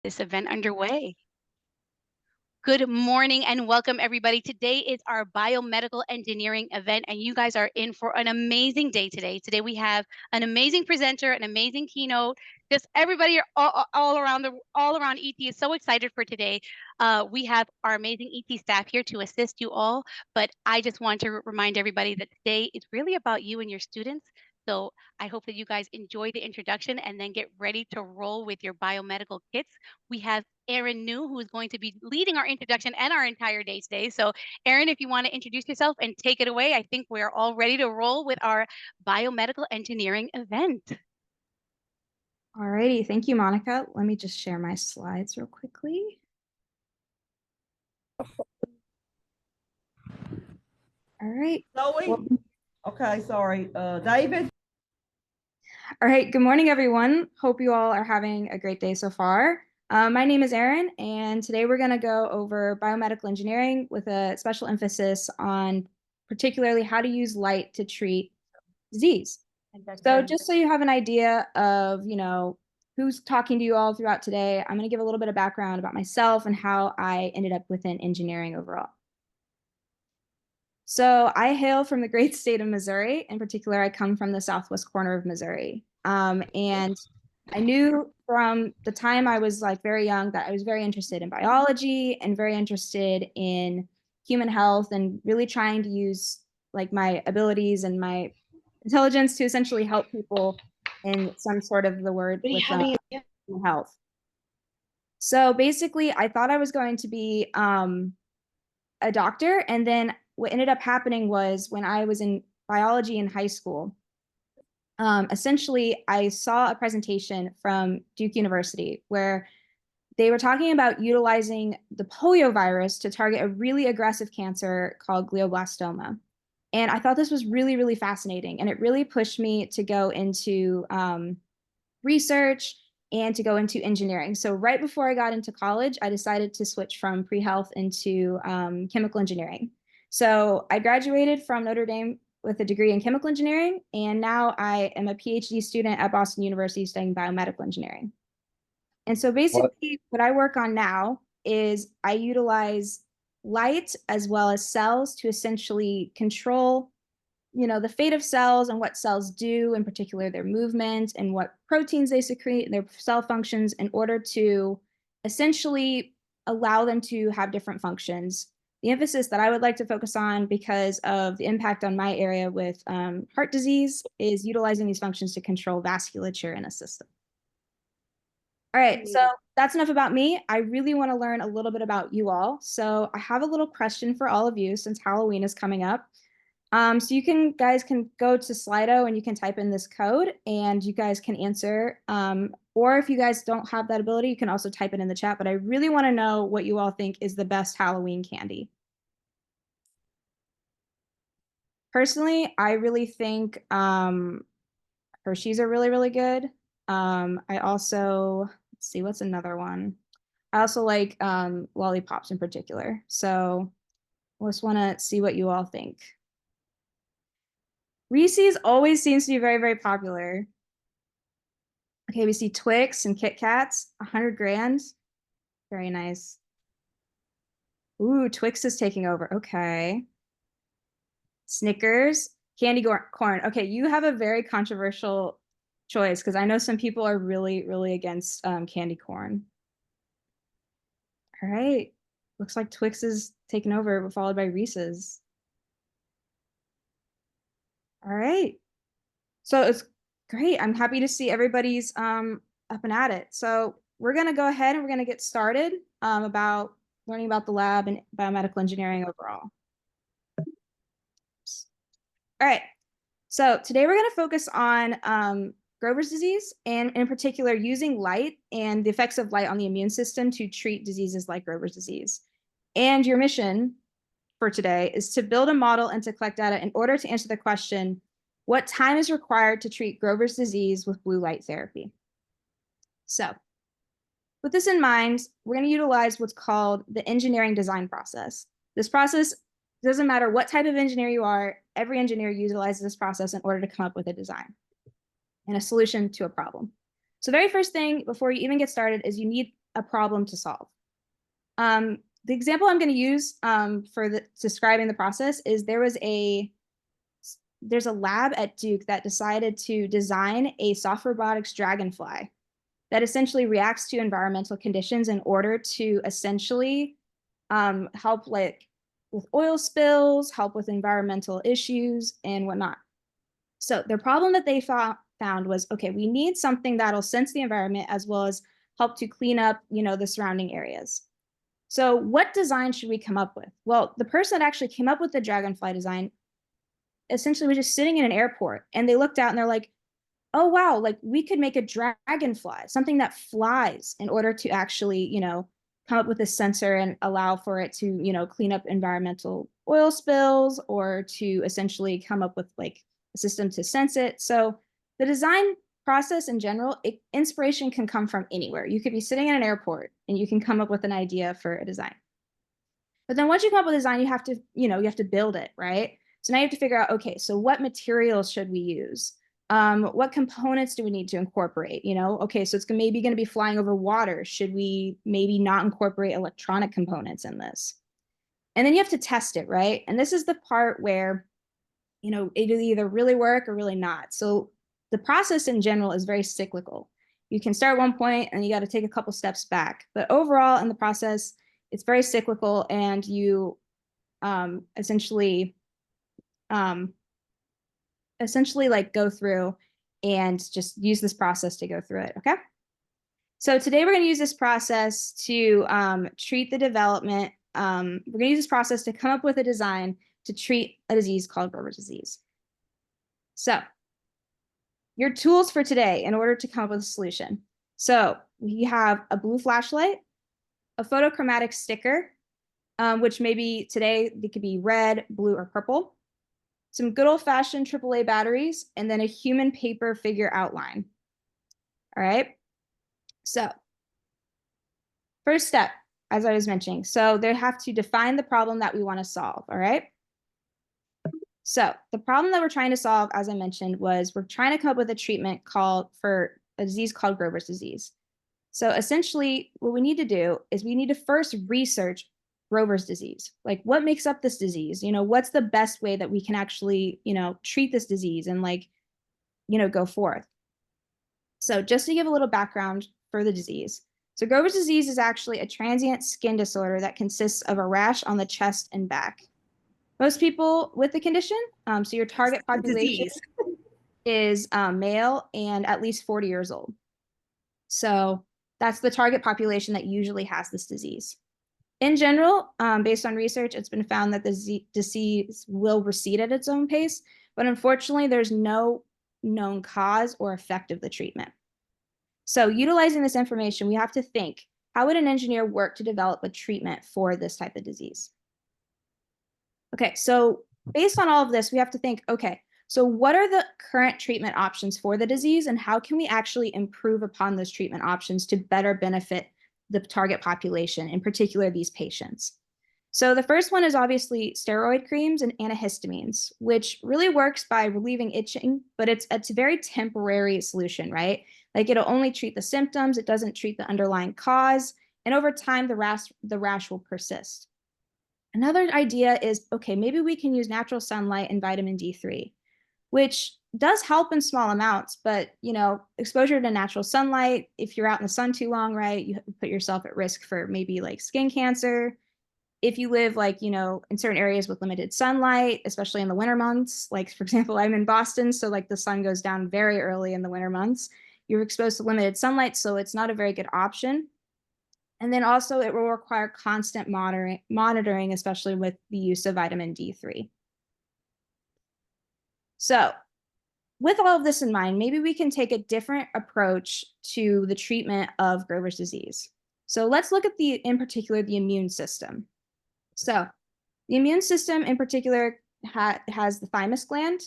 this event underway. Good morning and welcome everybody. Today is our biomedical engineering event and you guys are in for an amazing day today. Today we have an amazing presenter, an amazing keynote. Just everybody all around ET is so excited for today. We have our amazing ET staff here to assist you all, but I just want to remind everybody that today is really about you and your students. So I hope that you guys enjoy the introduction and then get ready to roll with your biomedical kits. We have Erin New, who is going to be leading our introduction and our entire day today. So Erin, if you want to introduce yourself and take it away, I think we're all ready to roll with our biomedical engineering event. All righty, thank you, Monica. Let me just share my slides real quickly. All right. Zoe? Okay, sorry. David? All right, good morning, everyone. Hope you all are having a great day so far. My name is Erin, and today we're going to go over biomedical engineering with a special emphasis on particularly how to use light to treat disease. So just so you have an idea of, who's talking to you all throughout today, I'm going to give a little bit of background about myself and how I ended up within engineering overall. So I hail from the great state of Missouri. In particular, I come from the southwest corner of Missouri. And I knew from the time I was very young that I was very interested in biology and very interested in human health and really trying to use my abilities and my intelligence to essentially help people in some sort of the word with human health. So basically, I thought I was going to be a doctor, and then what ended up happening was when I was in biology in high school, essentially I saw a presentation from Duke University where they were talking about utilizing the polio virus to target a really aggressive cancer called glioblastoma. And I thought this was really, really fascinating. And it really pushed me to go into research and to go into engineering. So right before I got into college, I decided to switch from pre-health into chemical engineering. So I graduated from Notre Dame with a degree in chemical engineering, and now I am a PhD student at Boston University studying biomedical engineering. And so basically what I work on now is I utilize light as well as cells to essentially control the fate of cells and what cells do, in particular their movement and what proteins they secrete, their cell functions, in order to essentially allow them to have different functions. The emphasis that I would like to focus on, because of the impact on my area with heart disease, is utilizing these functions to control vasculature in a system. All right, so that's enough about me. I really want to learn a little bit about you all. So I have a little question for all of you since Halloween is coming up. So you guys can go to Slido and you can type in this code and you guys can answer. Or if you guys don't have that ability, you can also type it in the chat. But I really want to know what you all think is the best Halloween candy. Personally, I really think Hershey's are really, really good. I also, let's see, what's another one? I also like lollipops in particular. So I just want to see what you all think. Reese's always seems to be very, very popular. Okay, we see Twix and Kit Kats, 100 grand. Very nice. Ooh, Twix is taking over. Okay. Snickers, candy corn. Okay, you have a very controversial choice because I know some people are really, really against candy corn. All right. Looks like Twix is taking over, followed by Reese's. All right. So it's great. I'm happy to see everybody's up and at it. So we're going to go ahead and we're going to get started about learning about the lab and biomedical engineering overall. All right. So today we're going to focus on Grover's disease, and in particular using light and the effects of light on the immune system to treat diseases like Grover's disease. And your mission for today is to build a model and to collect data in order to answer the question, what time is required to treat Grover's disease with blue light therapy? So with this in mind, we're going to utilize what's called the engineering design process. This process doesn't matter what type of engineer you are, every engineer utilizes this process in order to come up with a design and a solution to a problem. So the very first thing before you even get started is you need a problem to solve. The example I'm going to use for describing the process is there's a lab at Duke that decided to design a soft robotics dragonfly that essentially reacts to environmental conditions in order to essentially help like with oil spills, help with environmental issues and whatnot. So the problem that they found was, okay, we need something that'll sense the environment as well as help to clean up, the surrounding areas. So what design should we come up with? Well, the person that actually came up with the dragonfly design essentially was just sitting in an airport and they looked out and they're like, oh, wow, like we could make a dragonfly, something that flies in order to actually, come up with a sensor and allow for it to, clean up environmental oil spills or to essentially come up with like a system to sense it. So the design process in general, inspiration can come from anywhere. You could be sitting in an airport and you can come up with an idea for a design. But then once you come up with a design, you have to, you have to build it, right? So now you have to figure out, okay, so what materials should we use? What components do we need to incorporate? Okay, so it's maybe going to be flying over water. Should we maybe not incorporate electronic components in this? And then you have to test it, right? And this is the part where, it'll either really work or really not. So the process in general is very cyclical. You can start at one point and you got to take a couple steps back. But overall in the process, it's very cyclical and you essentially like go through and just use this process to go through it, okay? So today we're going to use this process to treat the development. We're going to use this process to come up with a design to treat a disease called Grover's disease. So your tools for today in order to come up with a solution. So we have a blue flashlight, a photochromatic sticker, which maybe today they could be red, blue, or purple, some good old-fashioned AAA batteries, and then a human paper figure outline. All right. So first step, as I was mentioning, so they have to define the problem that we want to solve. All right. So the problem that we're trying to solve, as I mentioned, was we're trying to come up with a treatment for a disease called Grover's disease. So essentially what we need to do is we need to first research Grover's disease. Like what makes up this disease? What's the best way that we can actually, treat this disease and go forth. So just to give a little background for the disease. So Grover's disease is actually a transient skin disorder that consists of a rash on the chest and back. Most people with the condition, so your target population is male and at least 40 years old. So that's the target population that usually has this disease. In general, based on research, it's been found that the disease will recede at its own pace, but unfortunately, there's no known cause or effect of the treatment. So utilizing this information, we have to think, how would an engineer work to develop a treatment for this type of disease? Okay, so based on all of this, we have to think, okay, so what are the current treatment options for the disease and how can we actually improve upon those treatment options to better benefit the target population, in particular these patients? So the first one is obviously steroid creams and antihistamines, which really works by relieving itching, but it's a very temporary solution, right? Like it'll only treat the symptoms, it doesn't treat the underlying cause, and over time the rash will persist. Another idea is, okay, maybe we can use natural sunlight and vitamin D3, which does help in small amounts, but exposure to natural sunlight, if you're out in the sun too long, right, you put yourself at risk for maybe like skin cancer. If you live like, in certain areas with limited sunlight, especially in the winter months, like for example, I'm in Boston, so like the sun goes down very early in the winter months, you're exposed to limited sunlight, so it's not a very good option. And then also it will require constant monitoring, especially with the use of vitamin D3. So with all of this in mind, maybe we can take a different approach to the treatment of Grover's disease. So let's look at in particular, the immune system. So the immune system in particular has the thymus gland,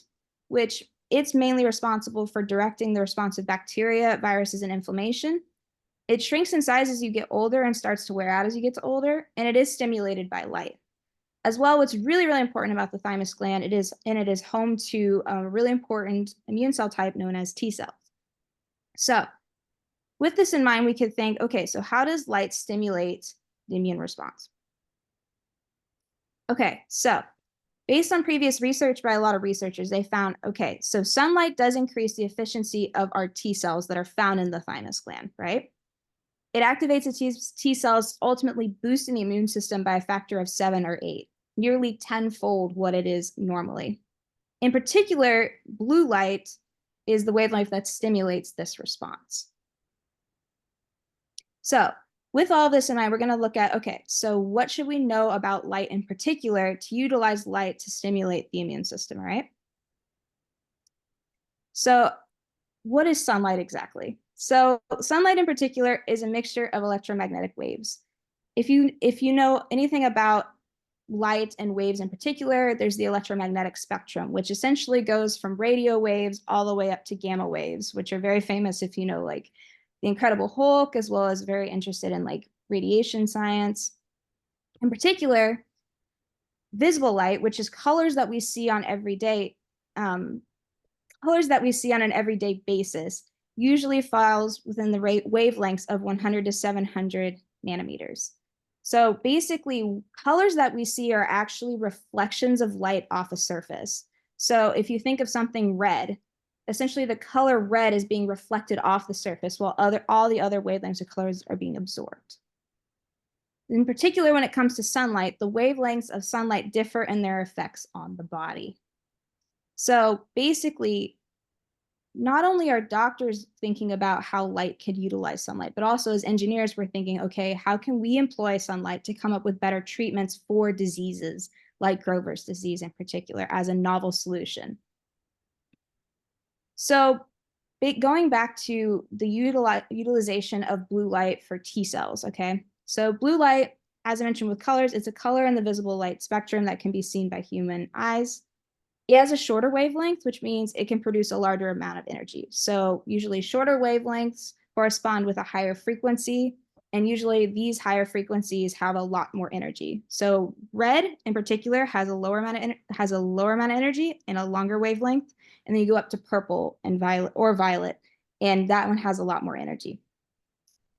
which it's mainly responsible for directing the response of bacteria, viruses, and inflammation. It shrinks in size as you get older and starts to wear out as you get older, and it is stimulated by light. As well, what's really, really important about the thymus gland, it is home to a really important immune cell type known as T cells. So with this in mind, we could think, okay, so how does light stimulate the immune response? Okay, so based on previous research by a lot of researchers, they found, okay, so sunlight does increase the efficiency of our T cells that are found in the thymus gland, right? It activates the T cells, ultimately boosting the immune system by a factor of 7 or 8, nearly tenfold what it is normally. In particular, blue light is the wavelength that stimulates this response. So with all this in mind, we're going to look at, okay, so what should we know about light in particular to utilize light to stimulate the immune system, right? So what is sunlight exactly? So sunlight in particular is a mixture of electromagnetic waves. If you know anything about light and waves in particular, there's the electromagnetic spectrum, which essentially goes from radio waves all the way up to gamma waves, which are very famous if you know like the Incredible Hulk, as well as very interested in like radiation science. In particular, visible light, which is colors that we see on an everyday basis, usually falls within the wavelengths of 100 to 700 nanometers. So basically, colors that we see are actually reflections of light off a surface. So if you think of something red, essentially the color red is being reflected off the surface while all the other wavelengths of colors are being absorbed. In particular, when it comes to sunlight, the wavelengths of sunlight differ in their effects on the body. So basically, not only are doctors thinking about how light could utilize sunlight, but also as engineers, we're thinking, okay, how can we employ sunlight to come up with better treatments for diseases like Grover's disease in particular as a novel solution? So going back to the utilization of blue light for T cells, okay? So blue light, as I mentioned with colors, it's a color in the visible light spectrum that can be seen by human eyes. It has a shorter wavelength, which means it can produce a larger amount of energy. So usually shorter wavelengths correspond with a higher frequency, and usually these higher frequencies have a lot more energy. So red in particular has a lower amount of energy and a longer wavelength, and then you go up to purple and violet, and that one has a lot more energy.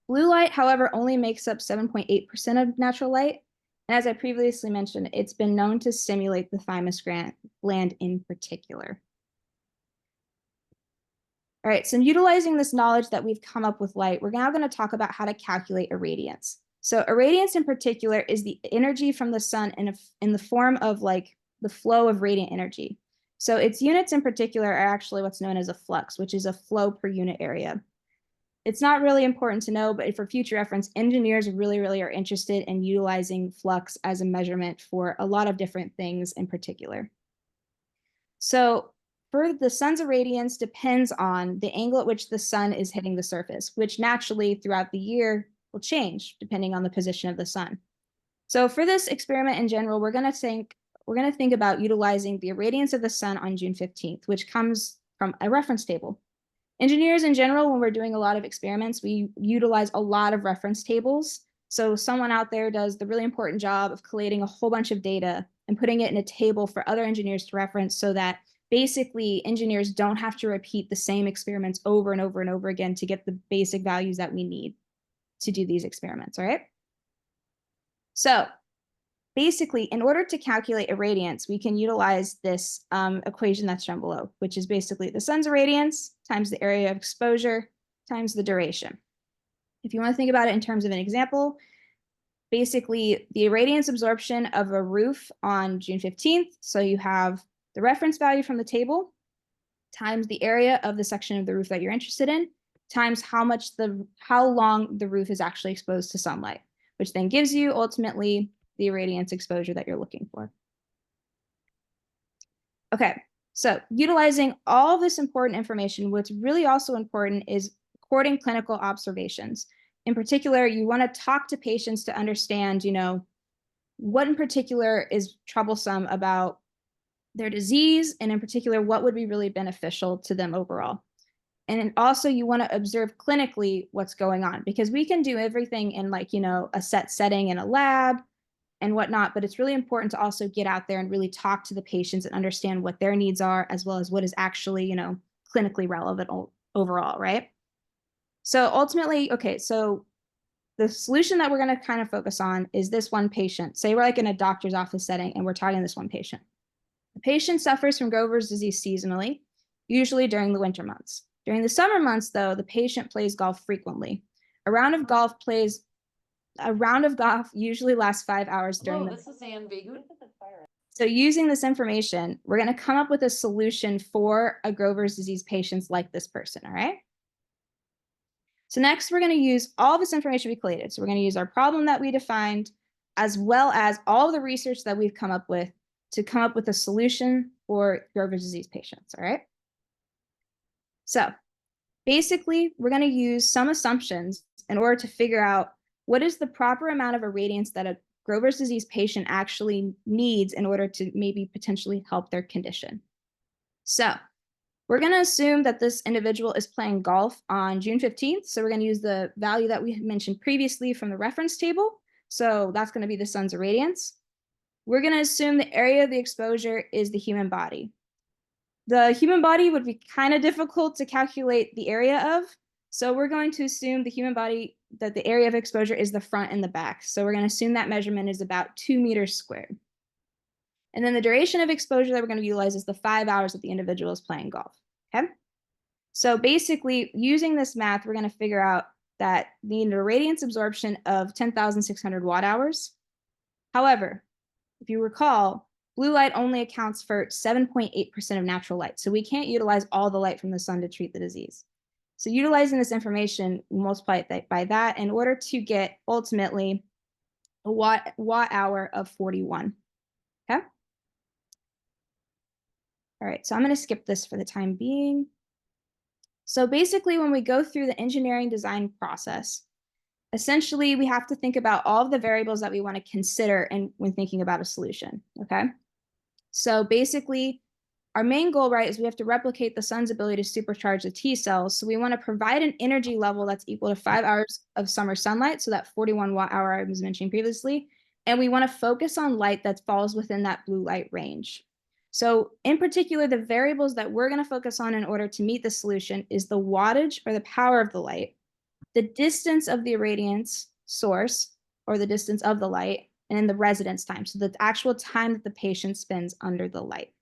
Blue light, however, only makes up 7.8% of natural light. And as I previously mentioned, it's been known to stimulate the thymus gland in particular. All right, so utilizing this knowledge that we've come up with light, we're now going to talk about how to calculate irradiance. So irradiance in particular is the energy from the sun in the form of like the flow of radiant energy. So its units in particular are actually what's known as a flux, which is a flow per unit area. It's not really important to know, but for future reference, engineers really are interested in utilizing flux as a measurement for a lot of different things in particular. So for the sun's irradiance depends on the angle at which the sun is hitting the surface, which naturally throughout the year will change depending on the position of the sun. So for this experiment in general, we're going to think about utilizing the irradiance of the sun on June 15th, which comes from a reference table. Engineers in general, when we're doing a lot of experiments, we utilize a lot of reference tables. So someone out there does the really important job of collating a whole bunch of data and putting it in a table for other engineers to reference so that basically engineers don't have to repeat the same experiments over and over and over again to get the basic values that we need to do these experiments, all right? So basically, in order to calculate irradiance, we can utilize this equation that's shown below, which is basically the sun's irradiance times the area of exposure times the duration. If you want to think about it in terms of an example, basically the irradiance absorption of a roof on June 15th, so you have the reference value from the table times the area of the section of the roof that you're interested in, times how long the roof is actually exposed to sunlight, which then gives you ultimately the irradiance exposure that you're looking for. Okay, so utilizing all this important information, what's really also important is recording clinical observations. In particular, you want to talk to patients to understand, what in particular is troublesome about their disease, and in particular, what would be really beneficial to them overall. And also you want to observe clinically what's going on, because we can do everything in a set setting in a lab and whatnot, but it's really important to also get out there and really talk to the patients and understand what their needs are, as well as what is actually, clinically relevant overall, right? So ultimately, okay, so the solution that we're going to kind of focus on is this one patient. Say we're like in a doctor's office setting and we're talking to this one patient. The patient suffers from Grover's disease seasonally, usually during the winter months. During the summer months, though, the patient plays golf frequently. A round of golf usually lasts 5 hours during the. This is ambiguous. So using this information, we're going to come up with a solution for a Grover's disease patients like this person, all right? So next, we're going to use all this information we collated. So we're going to use our problem that we defined, as well as all the research that we've come up with to come up with a solution for Grover's disease patients, all right? So basically, we're going to use some assumptions in order to figure out what is the proper amount of irradiance that a Grover's disease patient actually needs in order to maybe potentially help their condition. So we're going to assume that this individual is playing golf on June 15th. So we're going to use the value that we had mentioned previously from the reference table. So that's going to be the sun's irradiance. We're going to assume the area of the exposure is the human body. The human body would be kind of difficult to calculate the area of. So we're going to assume the human body, that the area of exposure is the front and the back. So we're going to assume that measurement is about 2 meters squared. And then the duration of exposure that we're going to utilize is the 5 hours that the individual is playing golf, okay? So basically, using this math, we're going to figure out that the irradiance absorption of 10,600 watt hours. However, if you recall, blue light only accounts for 7.8% of natural light. So we can't utilize all the light from the sun to treat the disease. So utilizing this information, we multiply it by that in order to get ultimately a watt hour of 41, okay? All right, so I'm going to skip this for the time being. So basically, when we go through the engineering design process, essentially, we have to think about all of the variables that we want to consider when thinking about a solution, okay? So basically, our main goal, right, is we have to replicate the sun's ability to supercharge the T cells. So we want to provide an energy level that's equal to 5 hours of summer sunlight, so that 41 watt hour I was mentioning previously. And we want to focus on light that falls within that blue light range. So in particular, the variables that we're going to focus on in order to meet the solution is the wattage or the power of the light, the distance of the irradiance source or the distance of the light, and then the residence time, so the actual time that the patient spends under the light.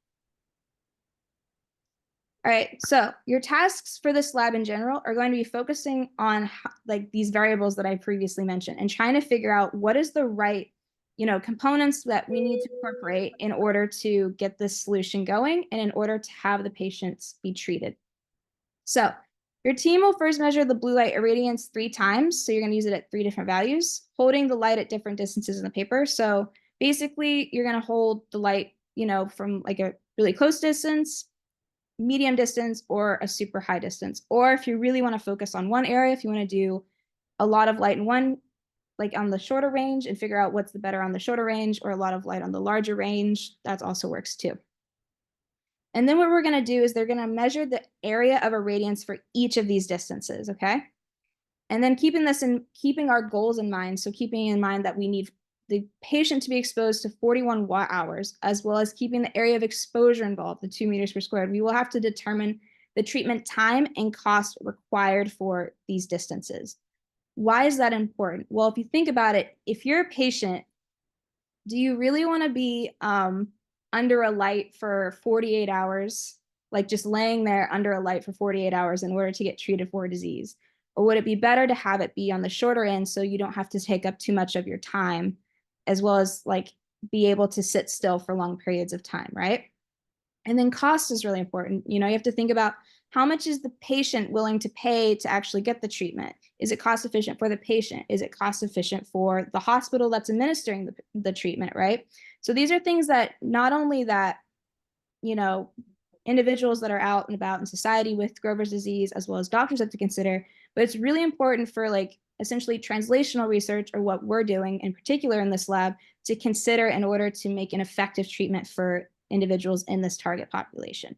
All right, so your tasks for this lab in general are going to be focusing on like these variables that I previously mentioned and trying to figure out what is the right, components that we need to incorporate in order to get this solution going and in order to have the patients be treated. So your team will first measure the blue light irradiance 3 times. So you're going to use it at 3 different values, holding the light at different distances in the paper. So basically, you're going to hold the light, from like a really close distance, medium distance, or a super high distance. Or if you really want to focus on one area, if you want to do a lot of light in one, like on the shorter range and figure out what's the better on the shorter range, or a lot of light on the larger range, that also works too. And then what we're going to do is they're going to measure the area of irradiance for each of these distances, okay? And then keeping our goals in mind, so keeping in mind that we need the patient to be exposed to 41 watt hours, as well as keeping the area of exposure involved, the 2 meters per squared, we will have to determine the treatment time and cost required for these distances. Why is that important? Well, if you think about it, if you're a patient, do you really want to be under a light for 48 hours, like just laying there under a light for 48 hours in order to get treated for a disease? Or would it be better to have it be on the shorter end so you don't have to take up too much of your time, as well as like be able to sit still for long periods of time, right? And then cost is really important. You have to think about how much is the patient willing to pay to actually get the treatment? Is it cost efficient for the patient? Is it cost efficient for the hospital that's administering the treatment, right? So these are things that not only that, individuals that are out and about in society with Grover's disease, as well as doctors have to consider, but it's really important for like essentially translational research, or what we're doing in particular in this lab, to consider in order to make an effective treatment for individuals in this target population.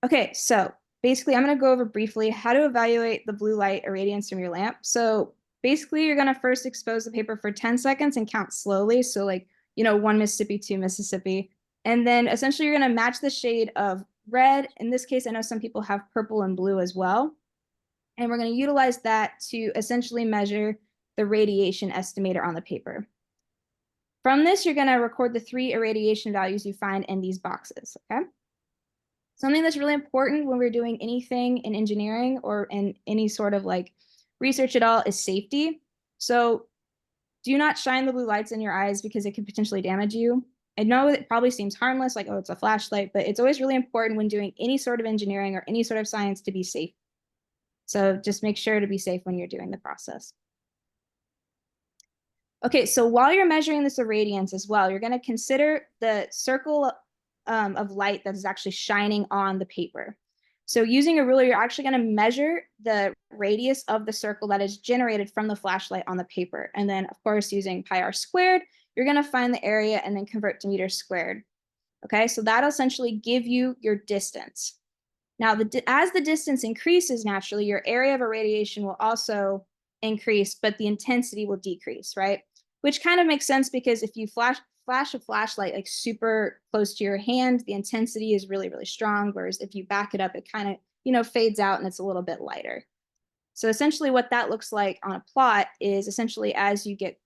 Okay, so basically I'm going to go over briefly how to evaluate the blue light irradiance from your lamp. So basically you're going to first expose the paper for 10 seconds and count slowly. So like, 1 Mississippi, 2 Mississippi. And then essentially you're going to match the shade of red. In this case, I know some people have purple and blue as well. And we're going to utilize that to essentially measure the radiation estimator on the paper. From this, you're going to record the 3 irradiation values you find in these boxes, okay? Something that's really important when we're doing anything in engineering or in any sort of like research at all is safety. So do not shine the blue lights in your eyes because it could potentially damage you. I know it probably seems harmless, like, oh, it's a flashlight, but it's always really important when doing any sort of engineering or any sort of science to be safe. So just make sure to be safe when you're doing the process. Okay, so while you're measuring this irradiance as well, you're going to consider the circle of light that is actually shining on the paper. So using a ruler, you're actually going to measure the radius of the circle that is generated from the flashlight on the paper. And then, of course, using pi r squared, you're going to find the area and then convert to meters squared. Okay, so that'll essentially give you your distance. Now, as the distance increases naturally, your area of irradiation will also increase, but the intensity will decrease, right? Which kind of makes sense because if you flash a flashlight like super close to your hand, the intensity is really, really strong. Whereas if you back it up, it kind of, fades out and it's a little bit lighter. So essentially what that looks like on a plot is essentially as you get,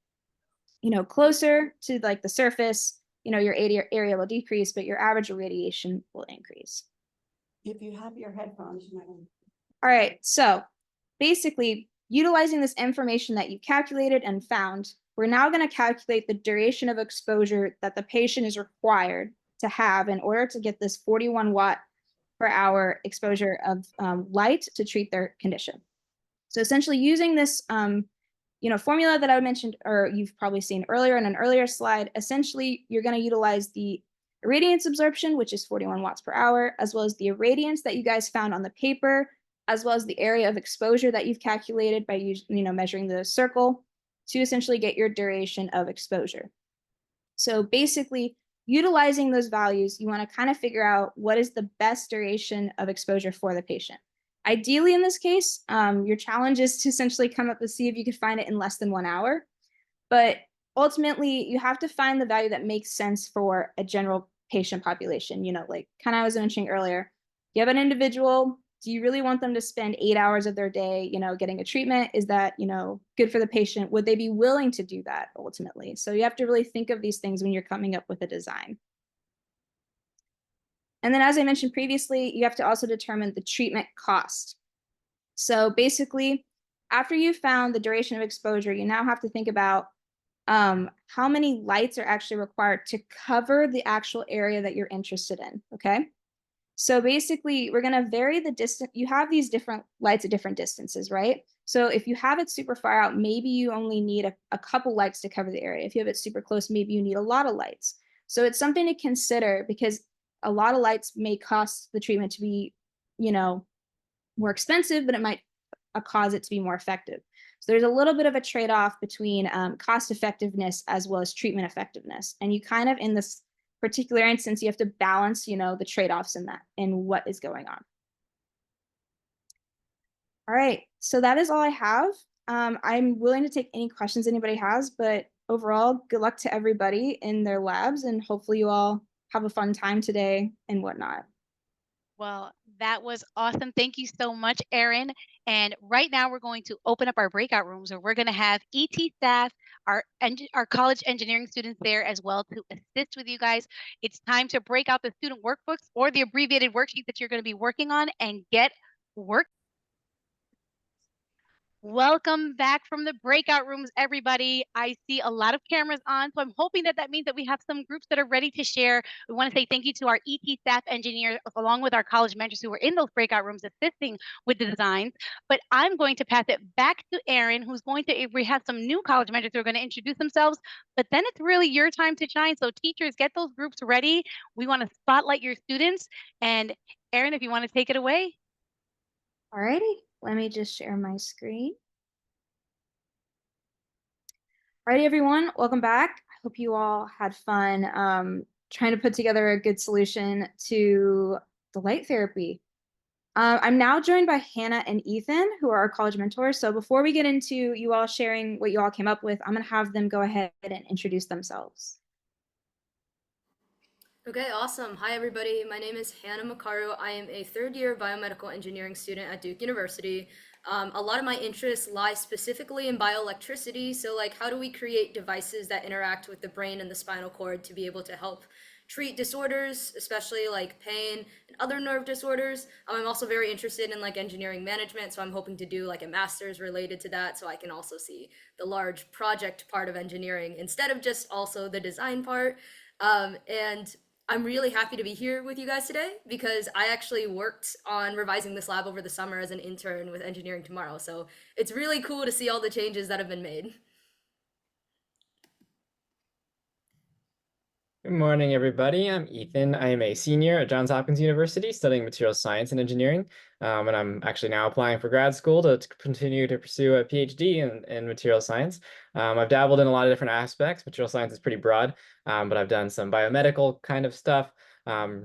closer to like the surface, your area will decrease, but your average irradiation will increase. If you have your headphones, you might. All right, so basically, utilizing this information that you calculated and found, we're now going to calculate the duration of exposure that the patient is required to have in order to get this 41 watt per hour exposure of light to treat their condition. So essentially using this formula that I mentioned, or you've probably seen earlier in an earlier slide, essentially you're going to utilize the irradiance absorption, which is 41 watts per hour, as well as the irradiance that you guys found on the paper, as well as the area of exposure that you've calculated by measuring the circle to essentially get your duration of exposure. So basically, utilizing those values, you want to kind of figure out what is the best duration of exposure for the patient. Ideally, in this case, your challenge is to essentially come up with see if you could find it in less than 1 hour. But ultimately, you have to find the value that makes sense for a general patient population. Like kind of I was mentioning earlier, you have an individual, do you really want them to spend 8 hours of their day, getting a treatment? Is that, good for the patient? Would they be willing to do that ultimately? So you have to really think of these things when you're coming up with a design. And then as I mentioned previously, you have to also determine the treatment cost. So basically, after you've found the duration of exposure, you now have to think about how many lights are actually required to cover the actual area that you're interested in, okay? So basically, we're going to vary the distance. You have these different lights at different distances, right? So if you have it super far out, maybe you only need a couple lights to cover the area. If you have it super close, maybe you need a lot of lights. So it's something to consider because a lot of lights may cost the treatment to be, more expensive, but it might cause it to be more effective. So there's a little bit of a trade-off between cost effectiveness as well as treatment effectiveness. And you kind of, in this particular instance, you have to balance, the trade-offs in that and what is going on. All right, so that is all I have. I'm willing to take any questions anybody has, but overall, good luck to everybody in their labs, and hopefully you all have a fun time today and whatnot. Well, that was awesome. Thank you so much, Erin. And right now we're going to open up our breakout rooms where we're going to have ET staff, our college engineering students there as well to assist with you guys. It's time to break out the student workbooks or the abbreviated worksheet that you're going to be working on and get work. Welcome back from the breakout rooms, everybody. I see a lot of cameras on, so I'm hoping that means that we have some groups that are ready to share. We want to say thank you to our ET staff engineers, along with our college mentors who were in those breakout rooms assisting with the designs. But I'm going to pass it back to Erin, who's going to, we have some new college mentors who are going to introduce themselves, but then it's really your time to shine. So teachers, get those groups ready. We want to spotlight your students. And Erin, if you want to take it away. All righty, let me just share my screen. All right, everyone, welcome back. I hope you all had fun trying to put together a good solution to the light therapy. I'm now joined by Hannah and Ethan, who are our college mentors. So before we get into you all sharing what you all came up with, I'm going to have them go ahead and introduce themselves. Okay, awesome. Hi, everybody. My name is Hannah Makaru. I am a third-year biomedical engineering student at Duke University. A lot of my interests lie specifically in bioelectricity. So, like, how do we create devices that interact with the brain and the spinal cord to be able to help treat disorders, especially like pain and other nerve disorders. I'm also very interested in like engineering management, so I'm hoping to do like a master's related to that, so I can also see the large project part of engineering instead of just also the design part. And I'm really happy to be here with you guys today because I actually worked on revising this lab over the summer as an intern with Engineering Tomorrow. So it's really cool to see all the changes that have been made. Good morning, everybody. I'm Ethan. I am a senior at Johns Hopkins University studying materials science and engineering. And I'm actually now applying for grad school to continue to pursue a PhD in materials science. I've dabbled in a lot of different aspects. Material science is pretty broad, but I've done some biomedical kind of stuff.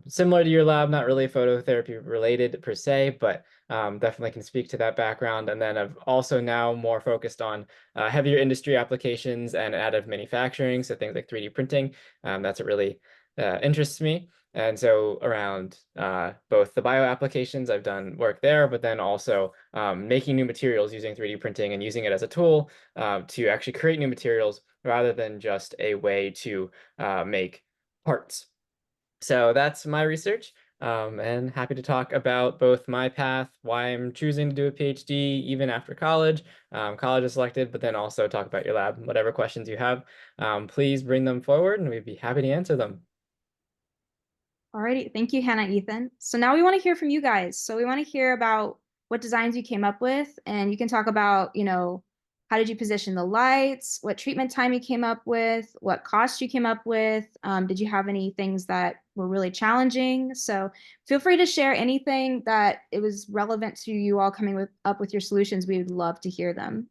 Similar to your lab, not really phototherapy related per se, but definitely can speak to that background. And then I've also now more focused on heavier industry applications and additive manufacturing, so things like 3D printing. That's what really interests me. And so around both the bio applications, I've done work there, but then also making new materials using 3D printing and using it as a tool to actually create new materials rather than just a way to make parts. So that's my research, and happy to talk about both my path, why I'm choosing to do a PhD even after college, college is selected, but then also talk about your lab. Whatever questions you have, please bring them forward and we'd be happy to answer them. Alrighty, thank you, Hannah, Ethan. So now we want to hear from you guys. So we want to hear about what designs you came up with, and you can talk about, how did you position the lights, what treatment time you came up with, what cost you came up with. Did you have any things that were really challenging? So feel free to share anything that it was relevant to you all coming up with your solutions. We would love to hear them.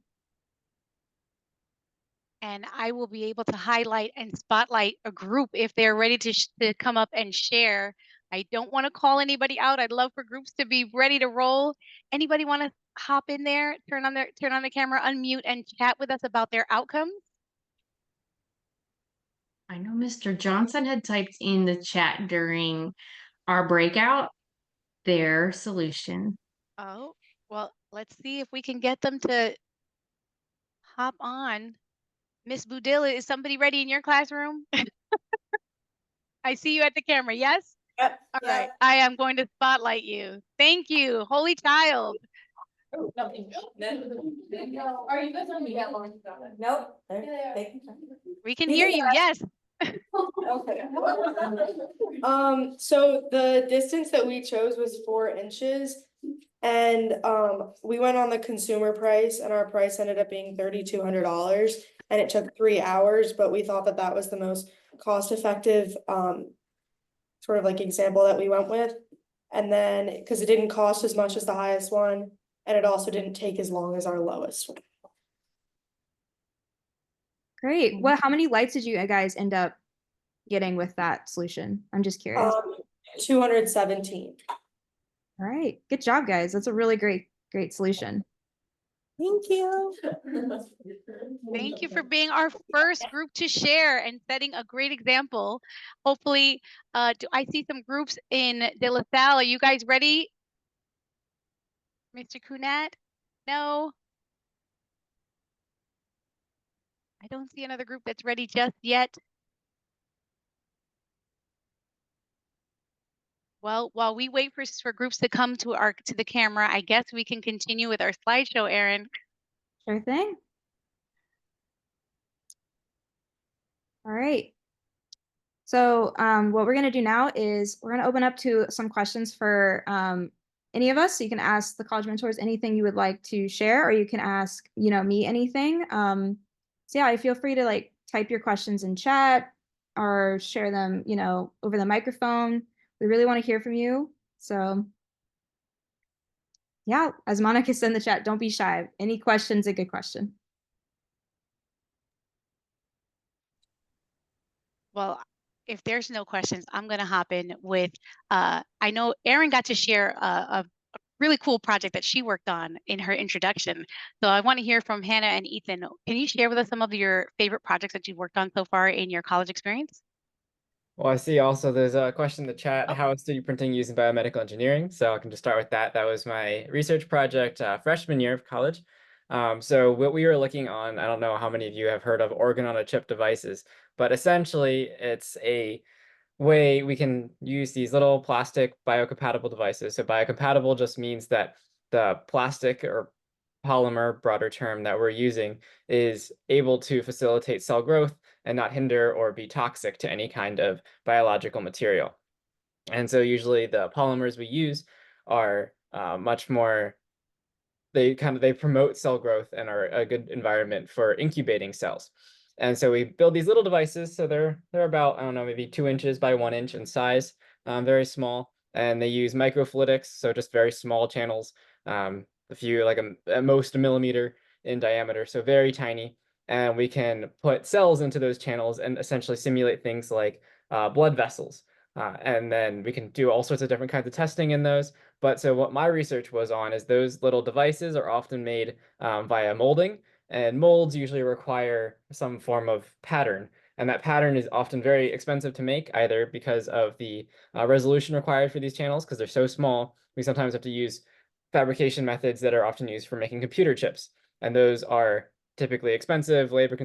And I will be able to highlight and spotlight a group if they're ready to come up and share. I don't want to call anybody out. I'd love for groups to be ready to roll. Anybody want to hop in there, turn on the camera, unmute, and chat with us about their outcomes? I know Mr. Johnson had typed in the chat during our breakout their solution. Oh, well, let's see if we can get them to hop on. Miss Budilla, is somebody ready in your classroom? I see you at the camera, yes? Yep. All right, I am going to spotlight you. Thank you, Holy Child. Oh, no. Are you guys on me? Nope. We can hear you, yes. Okay. So the distance that we chose was 4 inches. And we went on the consumer price and our price ended up being $3,200 and it took 3 hours, but we thought that that was the most cost effective sort of like example that we went with. And then because it didn't cost as much as the highest one, and it also didn't take as long as our lowest one. Great. Well, how many lights did you guys end up getting with that solution? I'm just curious. 217. All right. Good job, guys. That's a really great solution. Thank you. Thank you for being our first group to share and setting a great example. Hopefully, do I see some groups in De La Salle? Are you guys ready? Mr. Kunat? No? I don't see another group that's ready just yet. Well, while we wait for groups to come to the camera, I guess we can continue with our slideshow, Erin. Sure thing. All right. So what we're going to do now is we're going to open up to some questions for any of us. So you can ask the college mentors anything you would like to share, or you can ask, me anything. So yeah, feel free to like type your questions in chat or share them, over the microphone. We really want to hear from you. So yeah, as Monica said in the chat, don't be shy. Any question's a good question. Well, if there's no questions, I'm going to hop in with, I know Erin got to share a really cool project that she worked on in her introduction. So I want to hear from Hannah and Ethan. Can you share with us some of your favorite projects that you've worked on so far in your college experience? Well, I see also there's a question in the chat, how is 3D printing used in biomedical engineering? So I can just start with that. That was my research project freshman year of college. So what we were looking on, I don't know how many of you have heard of organ on a chip devices, but essentially it's a way we can use these little plastic biocompatible devices. So biocompatible just means that the plastic or polymer, broader term, that we're using is able to facilitate cell growth and not hinder or be toxic to any kind of biological material. And so usually the polymers we use are much more, they promote cell growth and are a good environment for incubating cells. And so we build these little devices. So they're about, I don't know, maybe 2 inches by 1 inch in size, very small. And they use microfluidics, so just very small channels, a few, like at most a millimeter in diameter, so very tiny. And we can put cells into those channels and essentially simulate things like blood vessels. And then we can do all sorts of different kinds of testing in those. But so what my research was on is those little devices are often made via molding, and molds usually require some form of pattern. And that pattern is often very expensive to make, either because of the resolution required for these channels, because they're so small. We sometimes have to use fabrication methods that are often used for making computer chips. And those are typically expensive, labor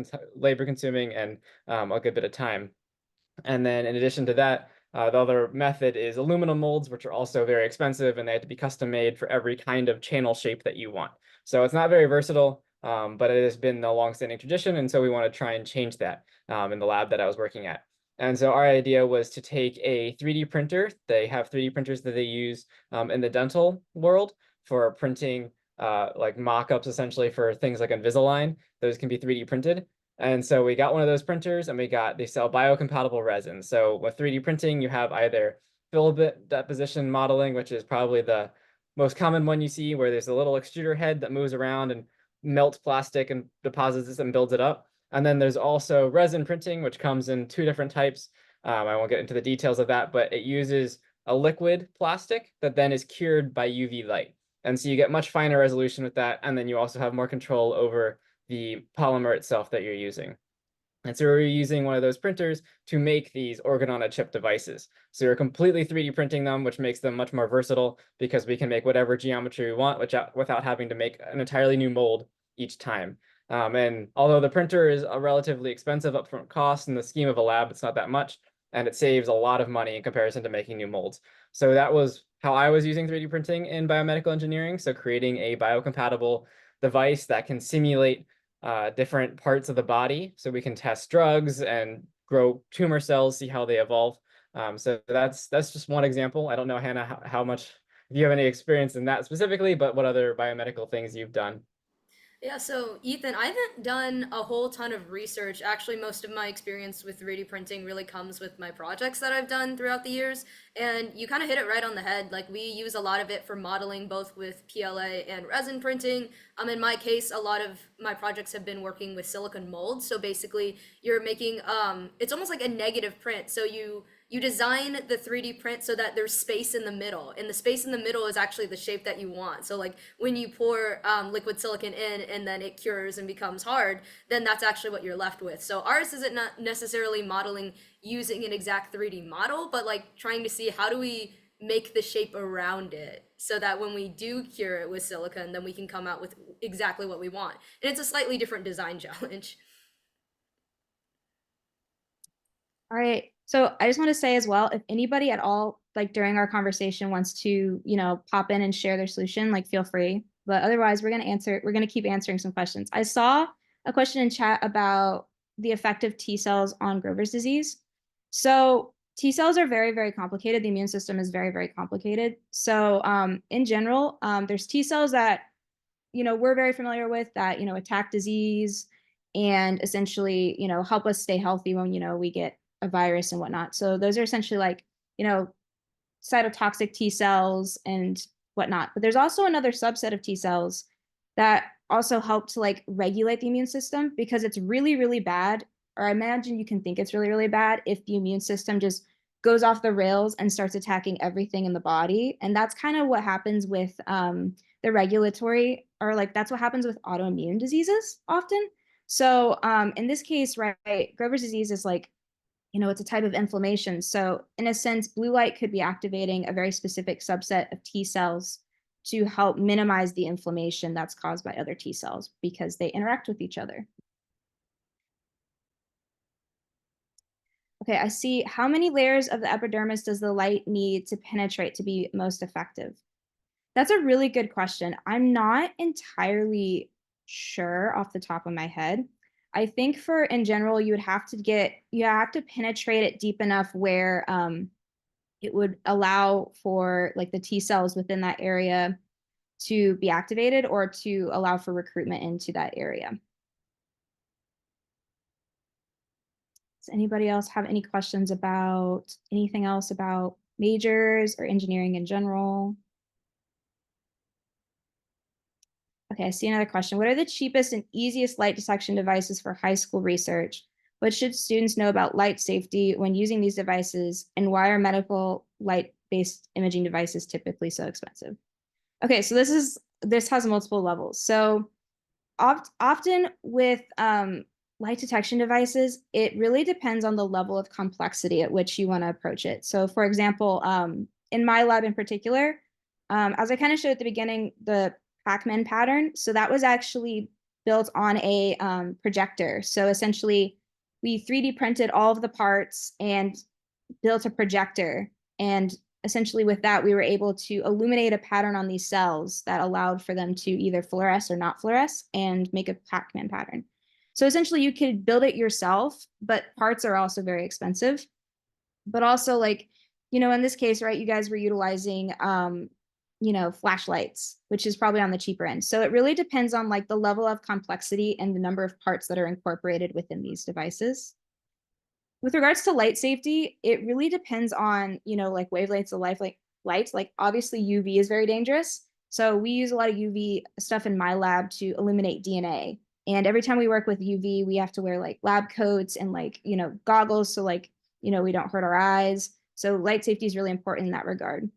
consuming, and a good bit of time. And then in addition to that, the other method is aluminum molds, which are also very expensive, and they have to be custom made for every kind of channel shape that you want. So it's not very versatile, but it has been a longstanding tradition, and so we want to try and change that in the lab that I was working at. And so our idea was to take a 3D printer. They have 3D printers that they use in the dental world for printing like mock-ups, essentially, for things like Invisalign. Those can be 3D printed. And so we got one of those printers, and they sell biocompatible resin. So with 3D printing, you have either filament deposition modeling, which is probably the most common one you see, where there's a little extruder head that moves around and melts plastic and deposits it and builds it up. And then there's also resin printing, which comes in 2 different types. I won't get into the details of that, but it uses a liquid plastic that then is cured by UV light. And so you get much finer resolution with that, and then you also have more control over the polymer itself that you're using. And so we're using one of those printers to make these organ on a chip devices. So we're completely 3D printing them, which makes them much more versatile because we can make whatever geometry we want without having to make an entirely new mold each time. And although the printer is a relatively expensive upfront cost, in the scheme of a lab, it's not that much, and it saves a lot of money in comparison to making new molds. So that was how I was using 3D printing in biomedical engineering. So creating a biocompatible device that can simulate different parts of the body, so we can test drugs and grow tumor cells, see how they evolve. So that's just one example. I don't know, Hannah, how much, if you have any experience in that specifically, but what other biomedical things you've done. Yeah, so Ethan, I haven't done a whole ton of research. Actually, most of my experience with 3D printing really comes with my projects that I've done throughout the years. And you kind of hit it right on the head. Like, we use a lot of it for modeling, both with PLA and resin printing. In my case, a lot of my projects have been working with silicone molds. So basically, you're making it's almost like a negative print. So you design the 3D print so that there's space in the middle, and the space in the middle is actually the shape that you want. So like when you pour liquid silicon in and then it cures and becomes hard, then that's actually what you're left with. So ours isn't not necessarily modeling using an exact 3D model, but like trying to see how do we make the shape around it so that when we do cure it with silicon, then we can come out with exactly what we want. And it's a slightly different design challenge. All right. So I just want to say as well, if anybody at all, like during our conversation wants to, pop in and share their solution, like feel free. But otherwise, we're going to keep answering some questions. I saw a question in chat about the effect of T cells on Grover's disease. So T cells are very, very complicated. The immune system is very, very complicated. So in general, there's T cells that, we're very familiar with that, attack disease and essentially, help us stay healthy when, we get a virus and whatnot. So those are essentially like, cytotoxic T cells and whatnot. But there's also another subset of T cells that also help to like regulate the immune system, because it's really, really bad, or I imagine you can think it's really, really bad if the immune system just goes off the rails and starts attacking everything in the body. And that's kind of what happens with the regulatory, or like that's what happens with autoimmune diseases often. So in this case, right, Grover's disease is like, it's a type of inflammation. So in a sense, blue light could be activating a very specific subset of T cells to help minimize the inflammation that's caused by other T cells because they interact with each other. Okay, I see. How many layers of the epidermis does the light need to penetrate to be most effective? That's a really good question. I'm not entirely sure off the top of my head. I think in general, you have to penetrate it deep enough where it would allow for like the T cells within that area to be activated or to allow for recruitment into that area. Does anybody else have any questions about anything else about majors or engineering in general? Okay, I see another question. What are the cheapest and easiest light detection devices for high school research? What should students know about light safety when using these devices? And why are medical light-based imaging devices typically so expensive? Okay, so this has multiple levels. So often with light detection devices, it really depends on the level of complexity at which you want to approach it. So for example, in my lab in particular, as I kind of showed at the beginning, the Pac-Man pattern, so that was actually built on a projector. So essentially, we 3D printed all of the parts and built a projector. And essentially with that, we were able to illuminate a pattern on these cells that allowed for them to either fluoresce or not fluoresce and make a Pac-Man pattern. So essentially you could build it yourself, but parts are also very expensive. But also like, in this case, right, you guys were utilizing, flashlights, which is probably on the cheaper end. So it really depends on like the level of complexity and the number of parts that are incorporated within these devices. With regards to light safety, it really depends on, like wavelengths of lights. Like obviously UV is very dangerous. So we use a lot of UV stuff in my lab to eliminate DNA. And every time we work with UV, we have to wear like lab coats and like, goggles. So like, we don't hurt our eyes. So light safety is really important in that regard.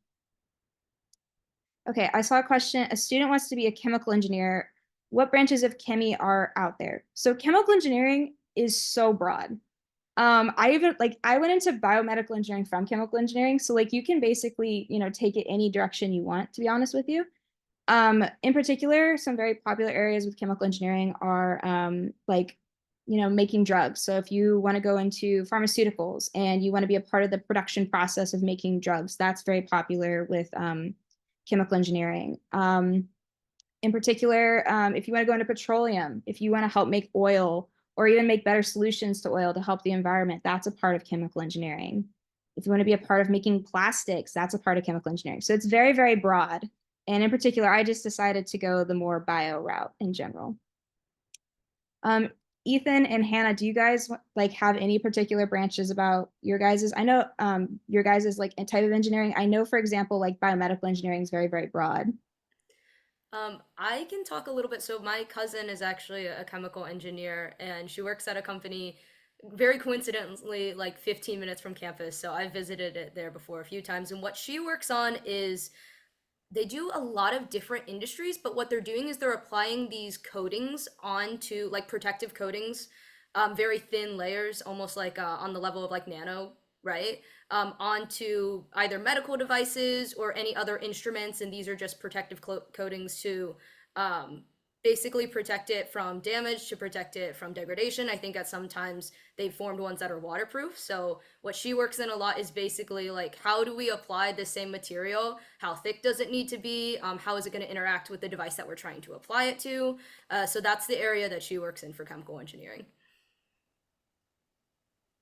Okay, I saw a question. A student wants to be a chemical engineer. What branches of chemi are out there? So chemical engineering is so broad. I went into biomedical engineering from chemical engineering. So like you can basically, take it any direction you want, to be honest with you. In particular, some very popular areas with chemical engineering are making drugs. So if you want to go into pharmaceuticals and you want to be a part of the production process of making drugs, that's very popular with chemical engineering. In particular, if you want to go into petroleum, if you want to help make oil or even make better solutions to oil to help the environment, that's a part of chemical engineering. If you want to be a part of making plastics, that's a part of chemical engineering. So it's very, very broad. And in particular, I just decided to go the more bio route in general. Ethan and Hannah, do you guys like have any particular branches about your guys's? I know your guys's like type of engineering. I know, for example, like biomedical engineering is very, very broad. I can talk a little bit. So my cousin is actually a chemical engineer, and she works at a company very coincidentally like 15 minutes from campus. So I visited it there before a few times. And what she works on is they do a lot of different industries, but what they're doing is they're applying these coatings onto like protective coatings, very thin layers, almost like on the level of like nano, right? Onto either medical devices or any other instruments, and these are just protective coatings to basically protect it from damage, to protect it from degradation. I think at sometimes they've formed ones that are waterproof. So what she works in a lot is basically like, how do we apply the same material? How thick does it need to be? How is it going to interact with the device that we're trying to apply it to? So that's the area that she works in for chemical engineering.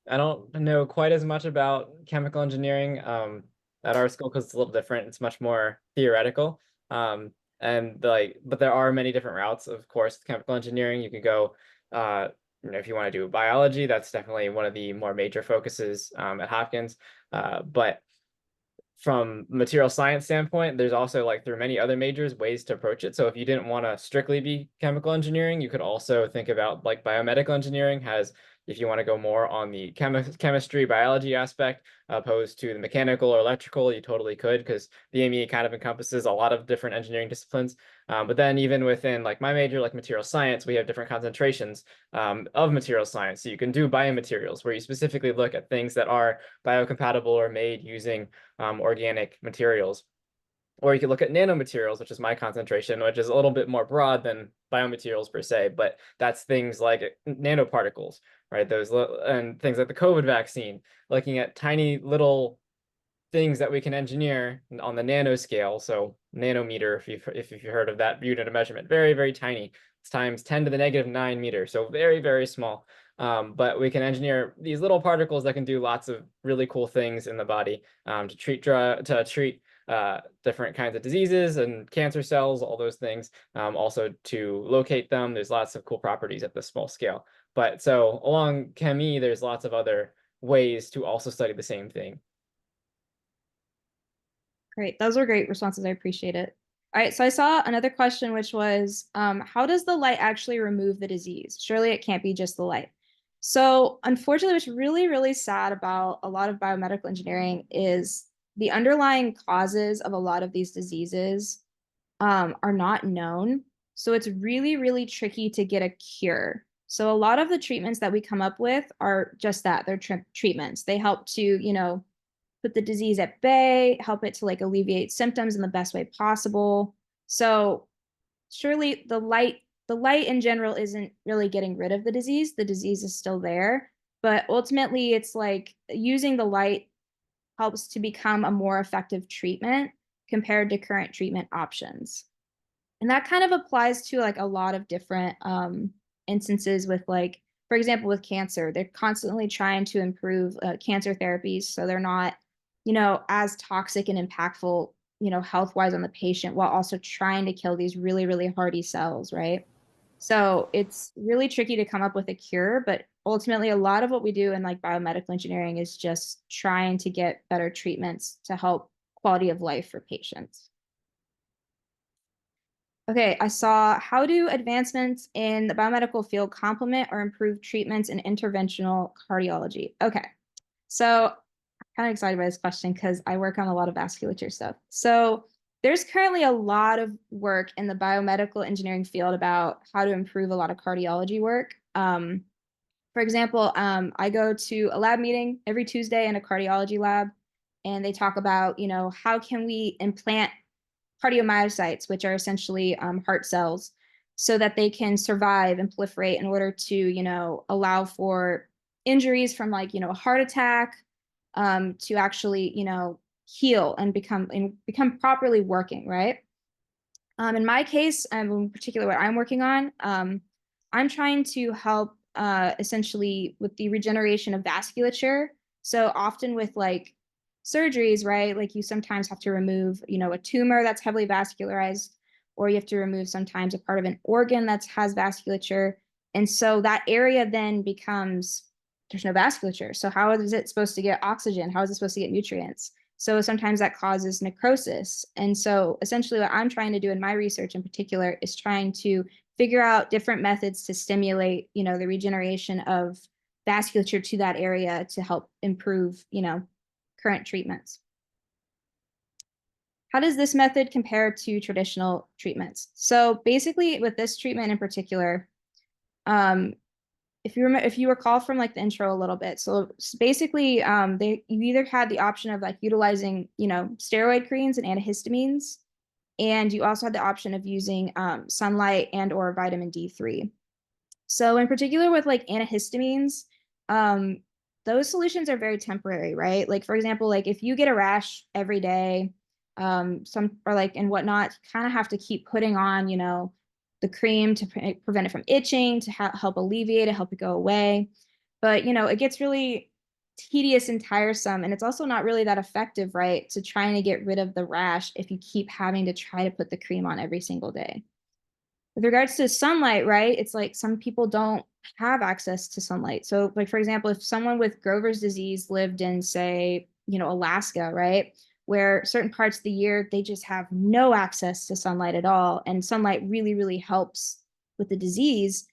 I don't know quite as much about chemical engineering at our school because it's a little different. It's much more theoretical. But there are many different routes, of course, with chemical engineering. You can go, if you want to do biology, that's definitely one of the more major focuses at Hopkins. But from material science standpoint, there's also like through many other majors ways to approach it. So if you didn't want to strictly be chemical engineering, you could also think about like biomedical engineering has if you want to go more on the chemistry, biology aspect, opposed to the mechanical or electrical, you totally could, because the AME kind of encompasses a lot of different engineering disciplines. But then even within like my major, like material science, we have different concentrations of material science. So you can do biomaterials, where you specifically look at things that are biocompatible or made using organic materials. Or you could look at nanomaterials, which is my concentration, which is a little bit more broad than biomaterials per se, but that's things like nanoparticles, right? And things like the COVID vaccine, looking at tiny little things that we can engineer on the nanoscale. So nanometer, if you've heard of that unit of measurement, very, very tiny. It's times 10 to the negative 9 meters, so very, very small. But we can engineer these little particles that can do lots of really cool things in the body to treat different kinds of diseases and cancer cells, all those things. Also to locate them, there's lots of cool properties at this small scale. But so along chemie, there's lots of other ways to also study the same thing. Great. Those were great responses. I appreciate it. All right. So I saw another question, which was, how does the light actually remove the disease? Surely it can't be just the light. So unfortunately, what's really, really sad about a lot of biomedical engineering is the underlying causes of a lot of these diseases are not known. So it's really, really tricky to get a cure. So a lot of the treatments that we come up with are just that. They're treatments. They help to, put the disease at bay, help it to like alleviate symptoms in the best way possible. So surely the light in general isn't really getting rid of the disease. The disease is still there, but ultimately it's like using the light helps to become a more effective treatment compared to current treatment options. And that kind of applies to like a lot of different instances with like, for example, with cancer, they're constantly trying to improve cancer therapies so they're not, as toxic and impactful, health-wise on the patient while also trying to kill these really, really hardy cells, right? So it's really tricky to come up with a cure, but ultimately a lot of what we do in like biomedical engineering is just trying to get better treatments to help quality of life for patients. Okay, I saw, how do advancements in the biomedical field complement or improve treatments in interventional cardiology? Okay, so I'm kind of excited by this question because I work on a lot of vasculature stuff. So there's currently a lot of work in the biomedical engineering field about how to improve a lot of cardiology work. For example, I go to a lab meeting every Tuesday in a cardiology lab, and they talk about, how can we implant cardiomyocytes, which are essentially heart cells, so that they can survive and proliferate in order to, allow for injuries from like, a heart attack to actually, heal and become properly working, right? In my case, in particular, what I'm working on, I'm trying to help essentially with the regeneration of vasculature. So often with like surgeries, right? Like you sometimes have to remove, a tumor that's heavily vascularized, or you have to remove sometimes a part of an organ that has vasculature. And so that area then becomes, there's no vasculature. So how is it supposed to get oxygen? How is it supposed to get nutrients? So sometimes that causes necrosis. And so essentially what I'm trying to do in my research in particular is trying to figure out different methods to stimulate, the regeneration of vasculature to that area to help improve, current treatments. How does this method compare to traditional treatments? So basically with this treatment in particular, if you recall from like the intro a little bit, so basically you either had the option of like utilizing, steroid creams and antihistamines, and you also had the option of using sunlight and or vitamin D3. So in particular with like antihistamines, those solutions are very temporary, right? Like for example, like if you get a rash every day, and whatnot, you kind of have to keep putting on, the cream to prevent it from itching, to help alleviate it, help it go away. But, it gets really tedious and tiresome, and it's also not really that effective, right? To trying to get rid of the rash if you keep having to try to put the cream on every single day. With regards to sunlight, right? It's like some people don't have access to sunlight. So like, for example, if someone with Grover's disease lived in, say, Alaska, right? Where certain parts of the year, they just have no access to sunlight at all. And sunlight really, really helps with the disease.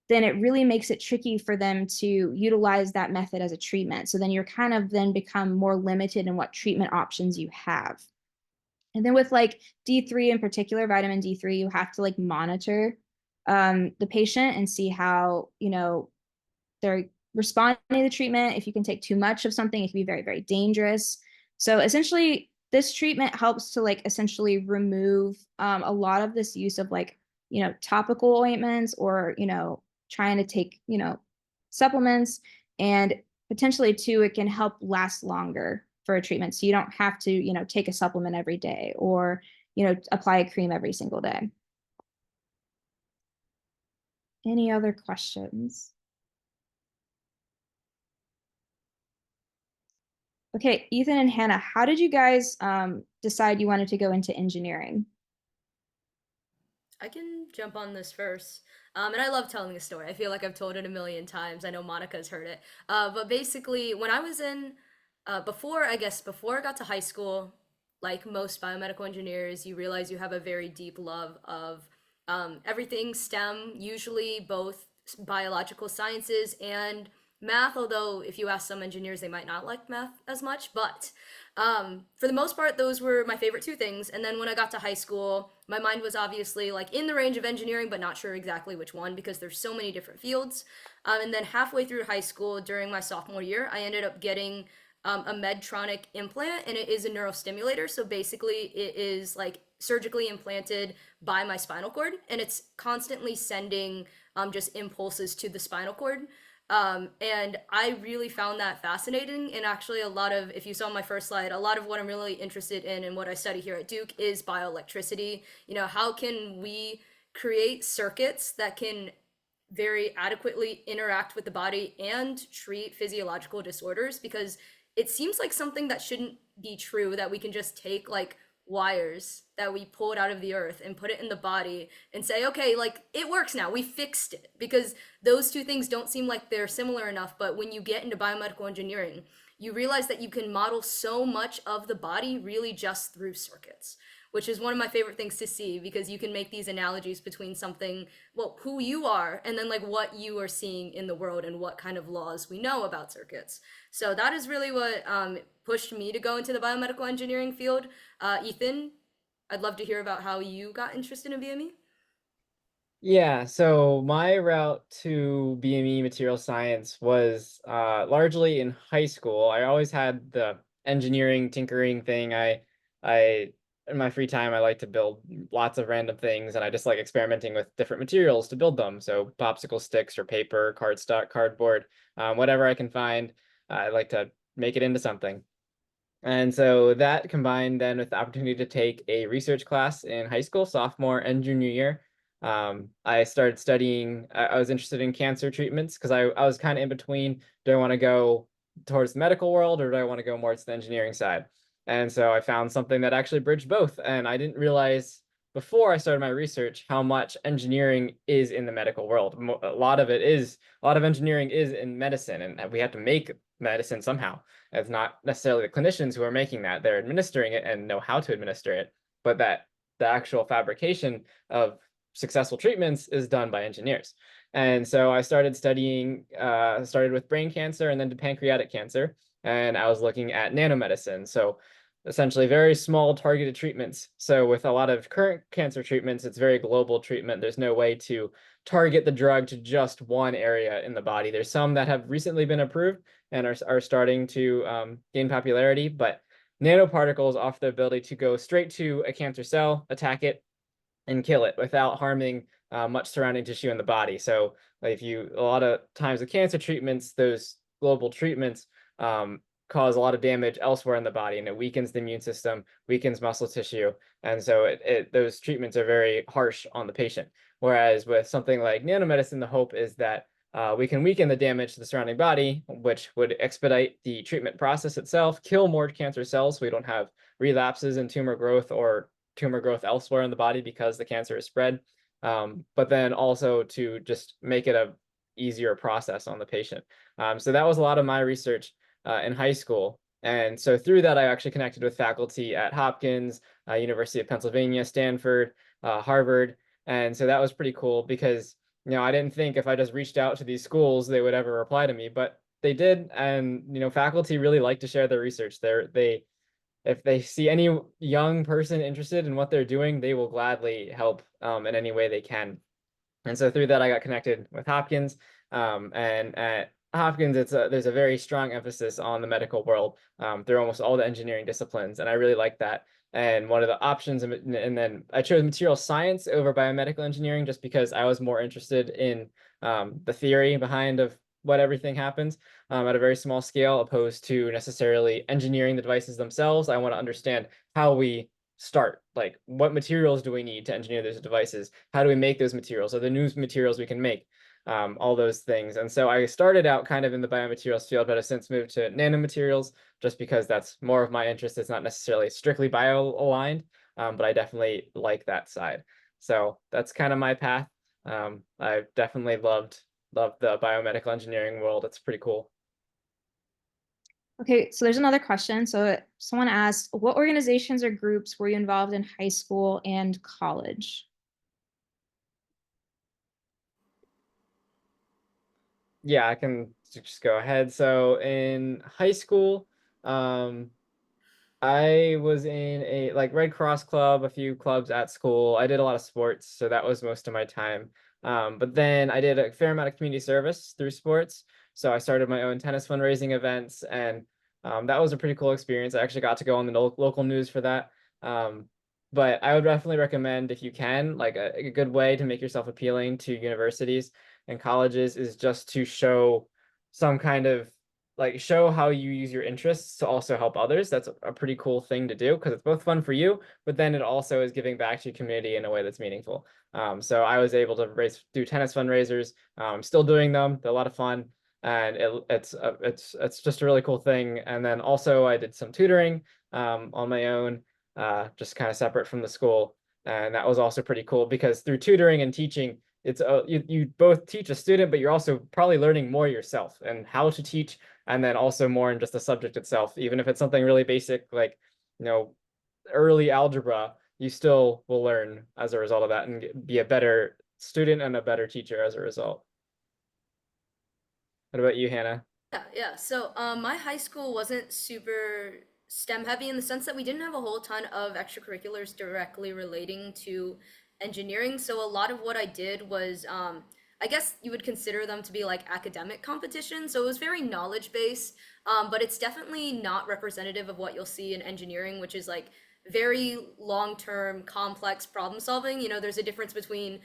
then it really makes it tricky for them to utilize that method as a treatment. So then you're kind of then become more limited in what treatment options you have. And then with like D3 in particular, vitamin D3, you have to like monitor the patient and see how, they're responding to the treatment. If you can take too much of something, it can be very, very dangerous. So essentially, this treatment helps to like essentially remove a lot of this use of like, topical ointments or, trying to take, supplements. And potentially too, it can help last longer for a treatment. So you don't have to, take a supplement every day or, apply a cream every single day. Any other questions? Okay, Ethan and Hannah, how did you guys decide you wanted to go into engineering? I can jump on this first. And I love telling this story. I feel like I've told it a million times. I know Monica's heard it. But basically, when I was before I got to high school, like most biomedical engineers, you realize you have a very deep love of everything STEM, usually both biological sciences and math. Although, if you ask some engineers, they might not like math as much. But for the most part, those were my favorite two things. And then when I got to high school, my mind was obviously like in the range of engineering, but not sure exactly which one because there's so many different fields. And then halfway through high school, during my sophomore year, I ended up getting a Medtronic implant, and it is a neurostimulator. So basically, it is like surgically implanted by my spinal cord, and it's constantly sending just impulses to the spinal cord. And I really found that fascinating. And actually, if you saw my first slide, a lot of what I'm really interested in and what I study here at Duke is bioelectricity. How can we create circuits that can very adequately interact with the body and treat physiological disorders? Because it seems like something that shouldn't be true, that we can just take like wires that we pulled out of the earth and put it in the body and say, okay, like it works now, we fixed it. Because those two things don't seem like they're similar enough. But when you get into biomedical engineering, you realize that you can model so much of the body really just through circuits, which is one of my favorite things to see, because you can make these analogies between something, well, who you are, and then like what you are seeing in the world and what kind of laws we know about circuits. So that is really what pushed me to go into the biomedical engineering field. Ethan, I'd love to hear about how you got interested in BME. Yeah, so my route to BME material science was largely in high school. I always had the engineering tinkering thing. I in my free time I like to build lots of random things, and I just like experimenting with different materials to build them. So popsicle sticks or paper, cardstock, cardboard, whatever I can find. I like to make it into something. And so that combined then with the opportunity to take a research class in high school, sophomore and junior year. I started studying, I was interested in cancer treatments because I was kind of in between, do I want to go towards the medical world or do I want to go more to the engineering side? And so I found something that actually bridged both. And I didn't realize before I started my research how much engineering is in the medical world. A lot of engineering is in medicine, and we have to make medicine somehow. It's not necessarily the clinicians who are making that, they're administering it and know how to administer it, but that the actual fabrication of successful treatments is done by engineers. And so I started started with brain cancer and then to pancreatic cancer, and I was looking at nanomedicine. So essentially very small targeted treatments. So with a lot of current cancer treatments, it's very global treatment. There's no way to target the drug to just one area in the body. There's some that have recently been approved and are starting to gain popularity, but nanoparticles offer the ability to go straight to a cancer cell, attack it, and kill it without harming much surrounding tissue in the body. So a lot of times the cancer treatments, those global treatments cause a lot of damage elsewhere in the body, and it weakens the immune system, weakens muscle tissue. And so those treatments are very harsh on the patient. Whereas with something like nanomedicine, the hope is that we can weaken the damage to the surrounding body, which would expedite the treatment process itself, kill more cancer cells so we don't have relapses in tumor growth or tumor growth elsewhere in the body because the cancer is spread. But then also to just make it a easier process on the patient. So that was a lot of my research in high school. And so through that, I actually connected with faculty at Hopkins, University of Pennsylvania, Stanford, Harvard. And so that was pretty cool because I didn't think if I just reached out to these schools, they would ever reply to me, but they did. And, faculty really like to share their research. If they see any young person interested in what they're doing, they will gladly help in any way they can. And so through that, I got connected with Hopkins. And at Hopkins, there's a very strong emphasis on the medical world through almost all the engineering disciplines, and I really like that. And one of the options, and then I chose material science over biomedical engineering just because I was more interested in the theory behind of what everything happens at a very small scale, opposed to necessarily engineering the devices themselves. I want to understand how we start, like what materials do we need to engineer those devices, how do we make those materials, are there new materials we can make, all those things. And so I started out kind of in the biomaterials field, but have since moved to nanomaterials just because that's more of my interest. It's not necessarily strictly bio aligned, but I definitely like that side. So that's kind of my path. I've definitely loved the biomedical engineering world. It's pretty cool. Okay, so there's another question. So someone asked, what organizations or groups were you involved in high school and college? Yeah, I can just go ahead. So in high school, I was in a Red Cross Club, a few clubs at school. I did a lot of sports, so that was most of my time. But then I did a fair amount of community service through sports. So I started my own tennis fundraising events, and that was a pretty cool experience. I actually got to go on the local news for that. But I would definitely recommend, if you can, like a good way to make yourself appealing to universities and colleges is just to show some kind of show how you use your interests to also help others. That's a pretty cool thing to do because it's both fun for you, but then it also is giving back to your community in a way that's meaningful. So I was able to do tennis fundraisers. Still doing them. They're a lot of fun, and it's just a really cool thing. And then also I did some tutoring on my own, just kind of separate from the school, and that was also pretty cool because through tutoring and teaching, it's you both teach a student, but you're also probably learning more yourself and how to teach, and then also more in just the subject itself. Even if it's something really basic like early algebra, you still will learn as a result of that and be a better student and a better teacher as a result. What about you, Hannah? Yeah. So, my high school wasn't super STEM heavy in the sense that we didn't have a whole ton of extracurriculars directly relating to engineering. So a lot of what I did was, I guess you would consider them to be like academic competitions. So it was very knowledge based, but it's definitely not representative of what you'll see in engineering, which is like very long term, complex problem solving. There's a difference between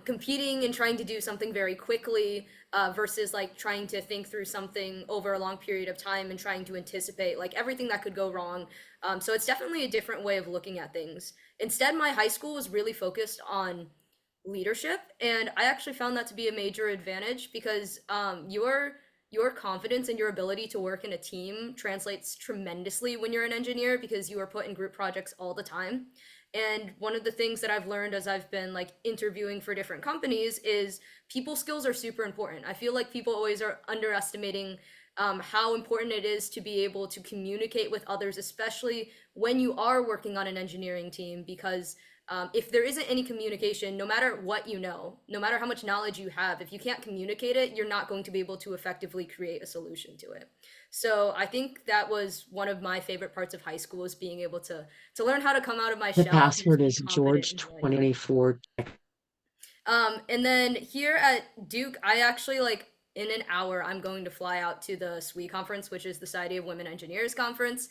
competing and trying to do something very quickly versus like trying to think through something over a long period of time and trying to anticipate like everything that could go wrong. So it's definitely a different way of looking at things. Instead, my high school was really focused on leadership, and I actually found that to be a major advantage because your confidence and your ability to work in a team translates tremendously when you're an engineer because you are put in group projects all the time. And one of the things that I've learned as I've been like interviewing for different companies is people skills are super important. I feel like people always are underestimating how important it is to be able to communicate with others, especially when you are working on an engineering team, because if there isn't any communication, no matter what you know, no matter how much knowledge you have, if you can't communicate it, you're not going to be able to effectively create a solution to it. So I think that was one of my favorite parts of high school is being able to learn how to come out of my The shell and just password be is confident in who I am. George24. And then here at Duke, I actually like in an hour, I'm going to fly out to the SWE conference, which is the Society of Women Engineers conference.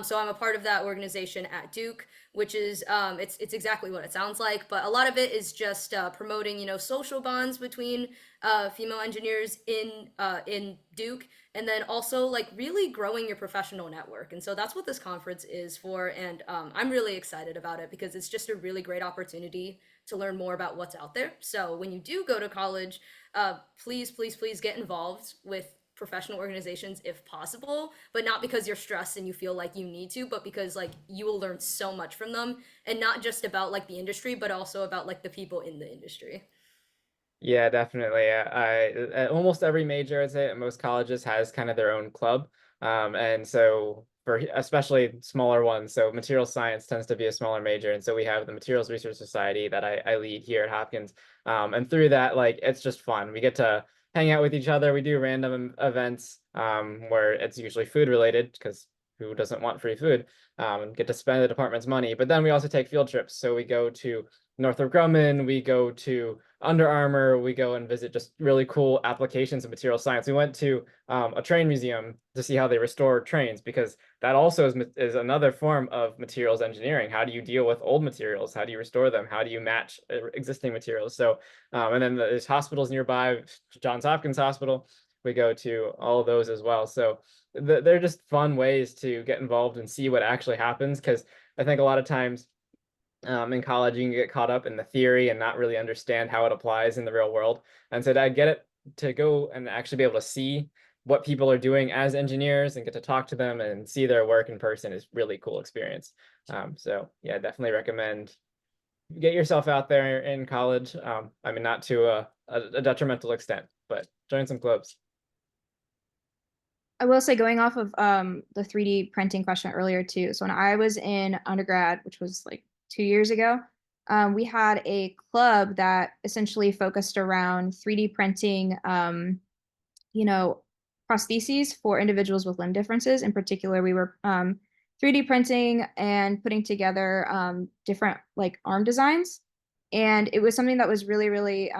So I'm a part of that organization at Duke, which is it's exactly what it sounds like, but a lot of it is just promoting social bonds between female engineers in Duke, and then also like really growing your professional network. And so that's what this conference is for, and I'm really excited about it because it's just a really great opportunity to learn more about what's out there. So when you do go to college, please, please, please get involved with professional organizations if possible, but not because you're stressed and you feel like you need to, but because like you will learn so much from them, and not just about like the industry, but also about like the people in the industry. Yeah, definitely. Almost every major, I'd say, at most colleges has kind of their own club. And so for especially smaller ones. So materials science tends to be a smaller major. And so we have the Materials Research Society that I lead here at Hopkins. And through that, like, it's just fun. We get to hang out with each other. We do random events where it's usually food related, because who doesn't want free food, and get to spend the department's money. But then we also take field trips. So we go to Northrop Grumman, we go to Under Armour, we go and visit just really cool applications of material science. We went to a train museum to see how they restore trains, because that also is another form of materials engineering. How do you deal with old materials? How do you restore them? How do you match existing materials? So, and then there's hospitals nearby, Johns Hopkins Hospital. We go to all of those as well. So they're just fun ways to get involved and see what actually happens, because I think a lot of times in college you can get caught up in the theory and not really understand how it applies in the real world. And so to get it to go and actually be able to see what people are doing as engineers and get to talk to them and see their work in person is really cool experience. So yeah, definitely recommend get yourself out there in college. I mean, not to a detrimental extent, but join some clubs. I will say, going off of the 3D printing question earlier too. So when I was in undergrad, which was like 2 years ago, we had a club that essentially focused around 3D printing, you know, prostheses for individuals with limb differences. In particular, we were 3D printing and putting together different like arm designs. And it was something that was really, really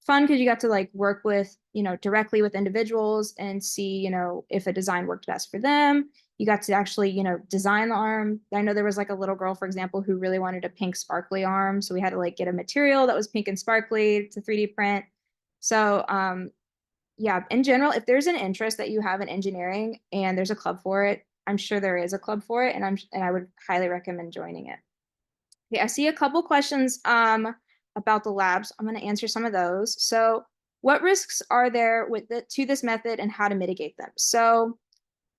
fun, because you got to like work with, directly with individuals and see, if a design worked best for them. You got to actually, design the arm. I know there was like a little girl, for example, who really wanted a pink sparkly arm. So we had to like get a material that was pink and sparkly to 3D print. So yeah, in general, if there's an interest that you have in engineering and there's a club for it, I'm sure there is a club for it, and I would highly recommend joining it. Okay, I see a couple questions about the labs. I'm going to answer some of those. So, what risks are there to this method and how to mitigate them? So,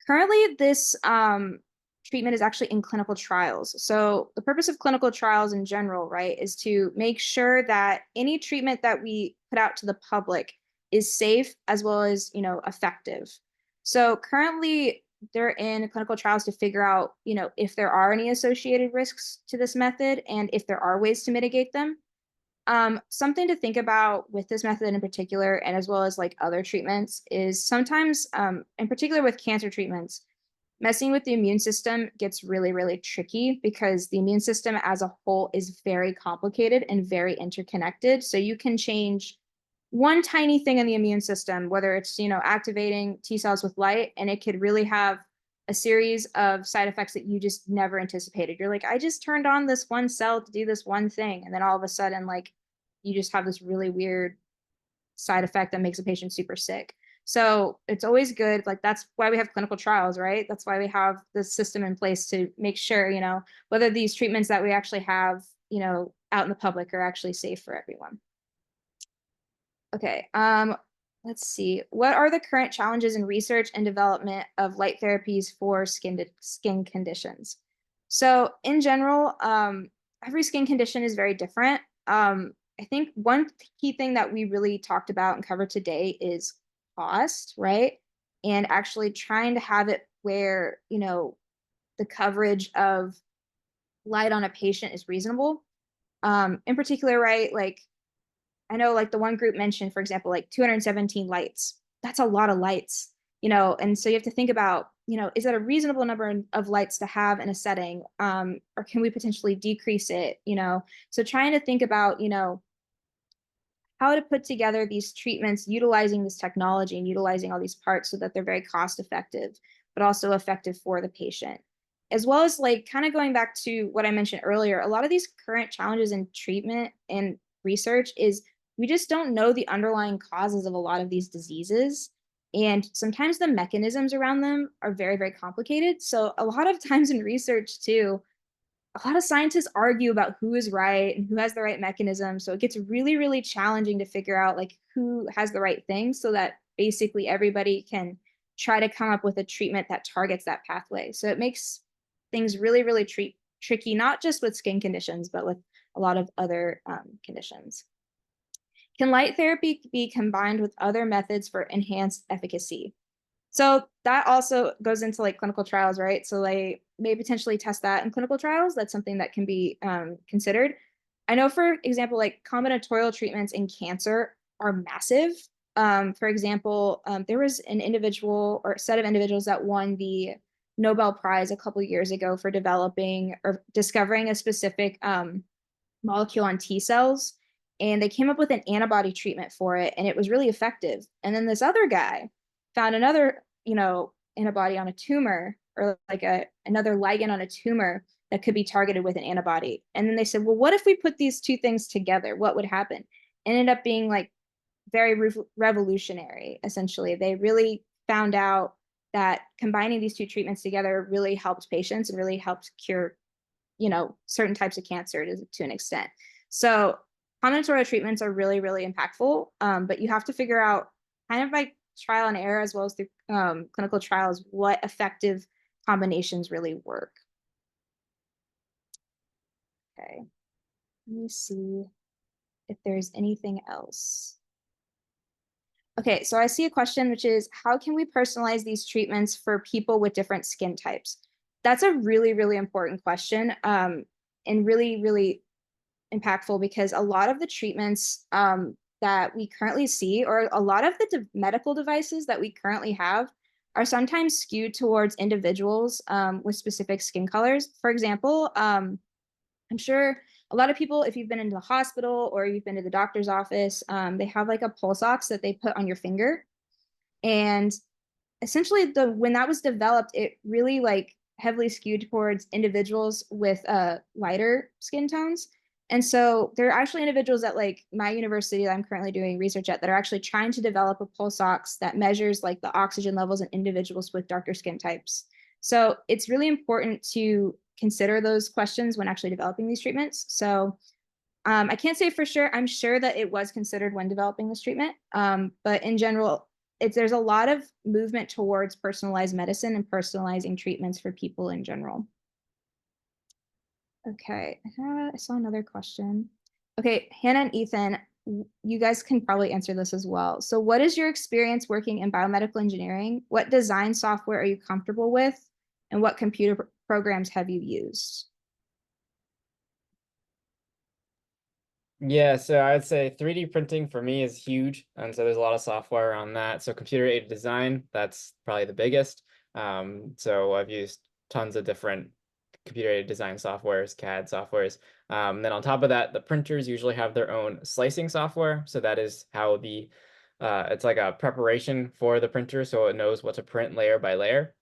currently, this treatment is actually in clinical trials. So, the purpose of clinical trials in general, right, is to make sure that any treatment that we put out to the public is safe as well as, effective. So, currently, they're in clinical trials to figure out, if there are any associated risks to this method and if there are ways to mitigate them. Something to think about with this method in particular, and as well as like other treatments, is sometimes, in particular with cancer treatments, messing with the immune system gets really, really tricky, because the immune system as a whole is very complicated and very interconnected. So you can change one tiny thing in the immune system, whether it's, activating T cells with light, and it could really have a series of side effects that you just never anticipated. You're like, I just turned on this one cell to do this one thing. And then all of a sudden, like, you just have this really weird side effect that makes a patient super sick. So it's always good. Like, that's why we have clinical trials, right? That's why we have the system in place to make sure, whether these treatments that we actually have, out in the public are actually safe for everyone. Okay, let's see. What are the current challenges in research and development of light therapies for skin conditions? So in general, every skin condition is very different. I think one key thing that we really talked about and covered today is cost, right? And actually trying to have it where, the coverage of light on a patient is reasonable. In particular, right, like, I know like the one group mentioned, for example, like 217 lights. That's a lot of lights, and so you have to think about, is that a reasonable number of lights to have in a setting? Or can we potentially decrease it? So trying to think about, how to put together these treatments, utilizing this technology and utilizing all these parts so that they're very cost effective, but also effective for the patient. As well as like kind of going back to what I mentioned earlier, a lot of these current challenges in treatment and research is we just don't know the underlying causes of a lot of these diseases. And sometimes the mechanisms around them are very, very complicated. So a lot of times in research too, a lot of scientists argue about who is right and who has the right mechanism. So it gets really, really challenging to figure out like who has the right thing, so that basically everybody can try to come up with a treatment that targets that pathway. So it makes things really, really tricky, not just with skin conditions, but with a lot of other conditions. Can light therapy be combined with other methods for enhanced efficacy? So that also goes into like clinical trials, right? So they may potentially test that in clinical trials. That's something that can be considered. I know, for example, like combinatorial treatments in cancer are massive. For example, there was an individual or set of individuals that won the Nobel Prize a couple years ago for developing or discovering a specific molecule on T cells. And they came up with an antibody treatment for it, and it was really effective. And then this other guy found another, antibody on a tumor, or like another ligand on a tumor that could be targeted with an antibody. And then they said, well, what if we put these two things together? What would happen? Ended up being like very revolutionary, essentially. They really found out that combining these two treatments together really helped patients and really helped cure, certain types of cancer to an extent. So combinatorial treatments are really, really impactful, but you have to figure out kind of by trial and error as well as through clinical trials what effective combinations really work. Okay, let me see if there's anything else. Okay, so I see a question, which is, how can we personalize these treatments for people with different skin types? That's a really, really important question, and really, really impactful, because a lot of the treatments that we currently see, or a lot of the medical devices that we currently have, are sometimes skewed towards individuals with specific skin colors. For example, I'm sure a lot of people, if you've been into the hospital or you've been to the doctor's office, they have like a pulse ox that they put on your finger. And essentially when that was developed, it really like heavily skewed towards individuals with lighter skin tones. And so there are actually individuals at like my university that I'm currently doing research at that are actually trying to develop a pulse ox that measures like the oxygen levels in individuals with darker skin types. So it's really important to consider those questions when actually developing these treatments. So I can't say for sure. I'm sure that it was considered when developing this treatment. But in general, there's a lot of movement towards personalized medicine and personalizing treatments for people in general. Okay, I saw another question. Okay, Hannah and Ethan, you guys can probably answer this as well. So what is your experience working in biomedical engineering? What design software are you comfortable with? And what computer programs have you used? Yeah, so I'd say 3D printing for me is huge, and so there's a lot of software around that. So computer-aided design, that's probably the biggest. So I've used tons of different computer-aided design softwares, CAD softwares. Then on top of that, the printers usually have their own slicing software. So that is how it's like a preparation for the printer, so it knows what to print layer by layer.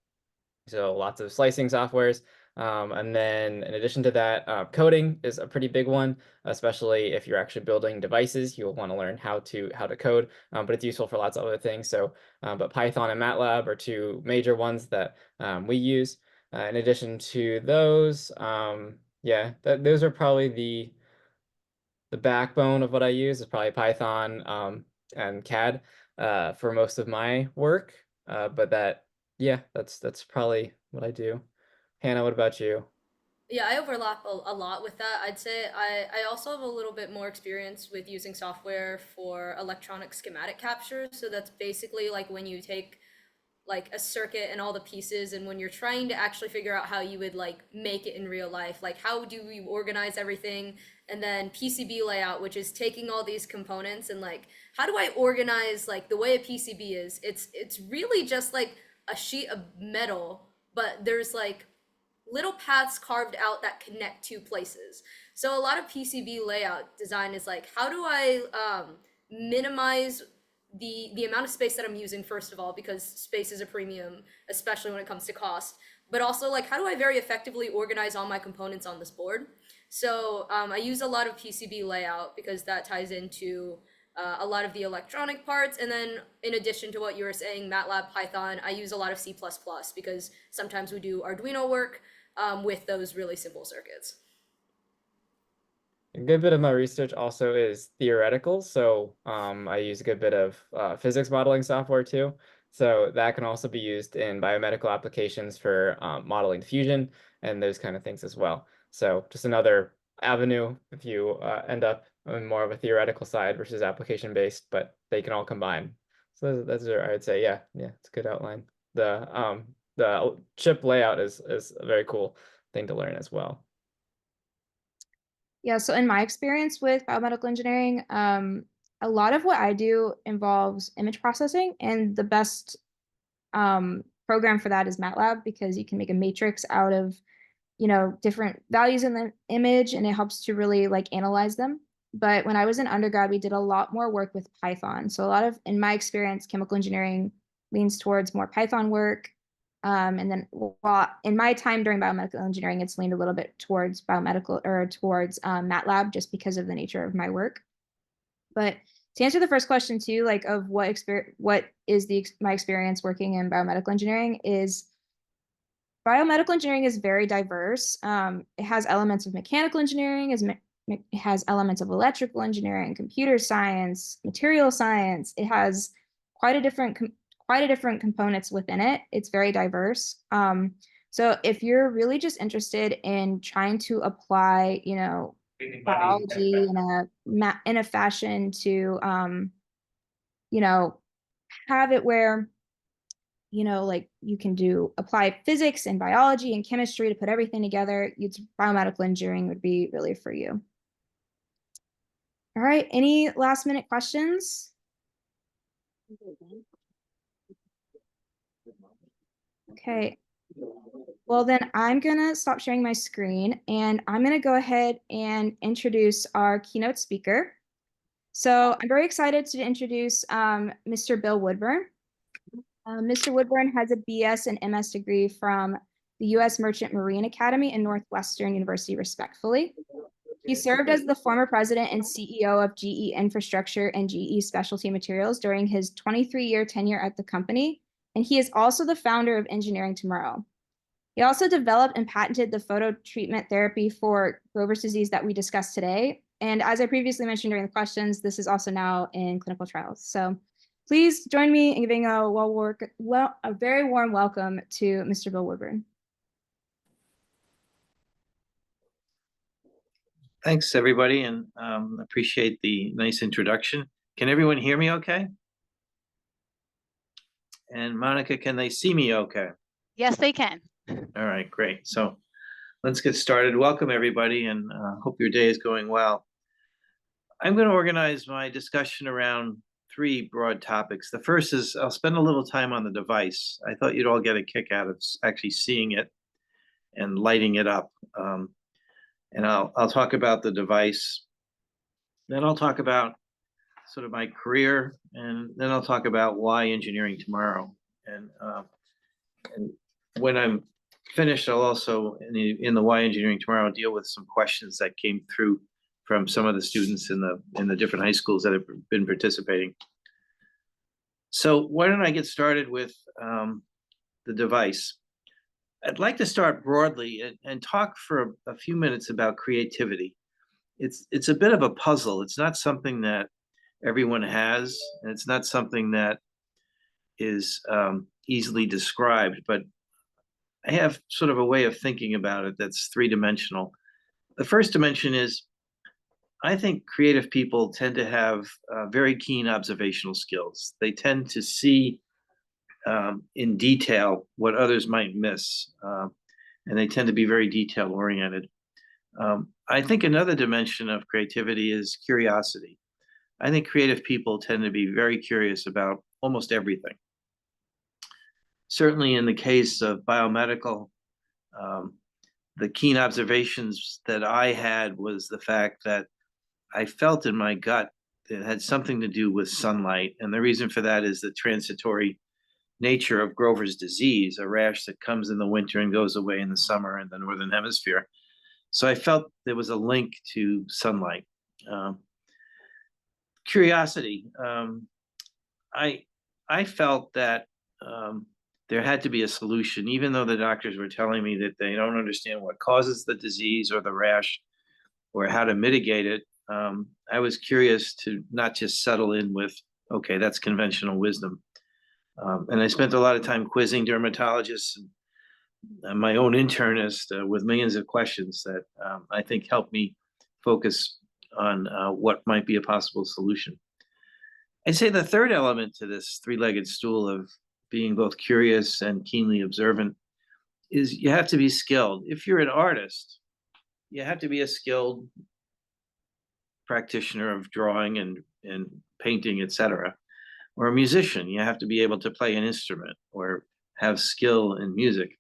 So lots of slicing softwares. And then in addition to that, coding is a pretty big one, especially if you're actually building devices. You'll want to learn how to code, but it's useful for lots of other things. So, but Python and MATLAB are two major ones that we use. In addition to those, yeah, those are probably the backbone of what I use is probably Python and CAD for most of my work. But yeah, that's probably what I do. Hannah, what about you? Yeah, I overlap a lot with that. I'd say I also have a little bit more experience with using software for electronic schematic capture. So that's basically like when you take like a circuit and all the pieces, and when you're trying to actually figure out how you would like make it in real life, like how do you organize everything, and then PCB layout, which is taking all these components and like how do I organize like the way a PCB is. It's really just like a sheet of metal, but there's like little paths carved out that connect two places. So a lot of PCB layout design is like, how do I minimize the amount of space that I'm using, first of all, because space is a premium, especially when it comes to cost. But also, like, how do I very effectively organize all my components on this board? So I use a lot of PCB layout because that ties into a lot of the electronic parts. And then in addition to what you were saying, MATLAB, Python, I use a lot of C++ because sometimes we do Arduino work with those really simple circuits. A good bit of my research also is theoretical, so I use a good bit of physics modeling software too. So that can also be used in biomedical applications for modeling fusion and those kind of things as well. So just another avenue if you end up on more of a theoretical side versus application based, but they can all combine. So those are, I would say, yeah, it's a good outline. the chip layout is a very cool thing to learn as well. Yeah, so in my experience with biomedical engineering, a lot of what I do involves image processing, and the best program for that is MATLAB because you can make a matrix out of, different values in the image, and it helps to really like analyze them. But when I was in undergrad, we did a lot more work with Python. So a lot of, in my experience, chemical engineering leans towards more Python work. And then while in my time during biomedical engineering, it's leaned a little bit towards biomedical or towards MATLAB just because of the nature of my work. But to answer the first question too, like of what is my experience working in biomedical engineering is biomedical engineering is very diverse. It has elements of mechanical engineering, it has elements of electrical engineering, computer science, material science. It has quite a different components within it. It's very diverse. So if you're really just interested in trying to apply, biology in a fashion to, have it where like you can apply physics and biology and chemistry to put everything together, biomedical engineering would be really for you. All right, any last minute questions? Okay, well then I'm gonna stop sharing my screen and I'm gonna go ahead and introduce our keynote speaker. So I'm very excited to introduce Mr. Bill Woodburn. Mr. Woodburn has a BS and MS degree from the U.S. Merchant Marine Academy and Northwestern University, respectively. He served as the former president and CEO of GE Infrastructure and GE Specialty Materials during his 23-year tenure at the company, and he is also the founder of Engineering Tomorrow. He also developed and patented the photo treatment therapy for Grover's disease that we discussed today. And as I previously mentioned during the questions, this is also now in clinical trials. So please join me in giving a very warm welcome to Mr. Bill Woodburn. Thanks, everybody, and appreciate the nice introduction. Can everyone hear me okay? And Monica, can they see me okay? Yes, they can. All right, great. So let's get started. Welcome, everybody, and hope your day is going well. I'm going to organize my discussion around three broad topics. The first is I'll spend a little time on the device. I thought you'd all get a kick out of actually seeing it and lighting it up. And I'll talk about the device. Then I'll talk about sort of my career, and then I'll talk about why Engineering Tomorrow. And when I'm finished, I'll also, in the Why Engineering Tomorrow, deal with some questions that came through from some of the students in the different high schools that have been participating. So why don't I get started with the device? I'd like to start broadly and talk for a few minutes about creativity. It's a bit of a puzzle. It's not something that everyone has, and it's not something that is easily described, but I have sort of a way of thinking about it that's three-dimensional. The first dimension is I think creative people tend to have very keen observational skills. They tend to see in detail what others might miss, and they tend to be very detail oriented. I think another dimension of creativity is curiosity. I think creative people tend to be very curious about almost everything. Certainly in the case of biomedical, the keen observations that I had was the fact that I felt in my gut that it had something to do with sunlight. And the reason for that is the transitory nature of Grover's disease, a rash that comes in the winter and goes away in the summer in the Northern Hemisphere. So I felt there was a link to sunlight. Curiosity. I felt that there had to be a solution, even though the doctors were telling me that they don't understand what causes the disease or the rash or how to mitigate it. I was curious to not just settle in with, okay, that's conventional wisdom. And I spent a lot of time quizzing dermatologists and my own internist with millions of questions that I think helped me focus on what might be a possible solution. I'd say the third element to this three-legged stool of being both curious and keenly observant, is you have to be skilled. If you're an artist, you have to be a skilled practitioner of drawing and painting, etc. Or a musician, you have to be able to play an instrument or have skill in music.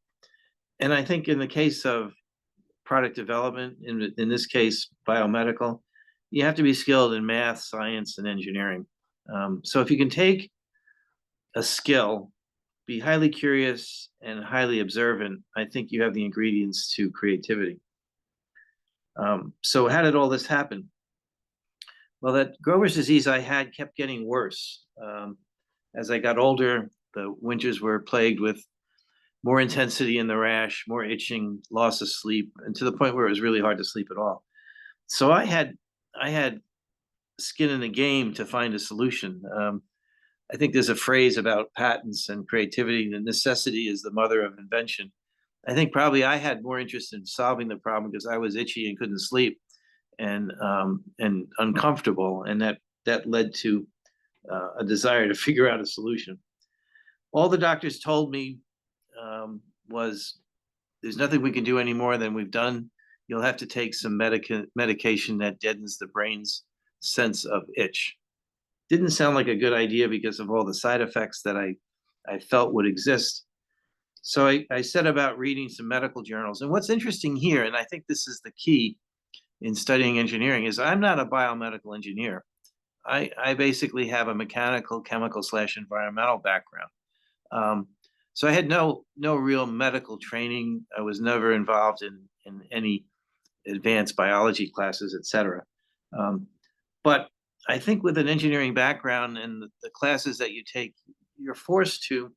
And I think in the case of product development, in this case, biomedical, you have to be skilled in math, science, and engineering. So if you can take a skill, be highly curious and highly observant, I think you have the ingredients to creativity. So how did all this happen? Well, that Grover's disease I had kept getting worse. As I got older, the winters were plagued with more intensity in the rash, more itching, loss of sleep, and to the point where it was really hard to sleep at all. So I had skin in the game to find a solution. I think there's a phrase about patents and creativity, that necessity is the mother of invention. I think probably I had more interest in solving the problem because I was itchy and couldn't sleep and uncomfortable, and that led to a desire to figure out a solution. All the doctors told me was, there's nothing we can do any more than we've done. You'll have to take some medication that deadens the brain's sense of itch. Didn't sound like a good idea because of all the side effects that I felt would exist. So I set about reading some medical journals. And what's interesting here, and I think this is the key in studying engineering, is I'm not a biomedical engineer. I basically have a mechanical, chemical / environmental background. So I had no real medical training. I was never involved in any advanced biology classes, etc. But I think with an engineering background and the classes that you take, you're forced to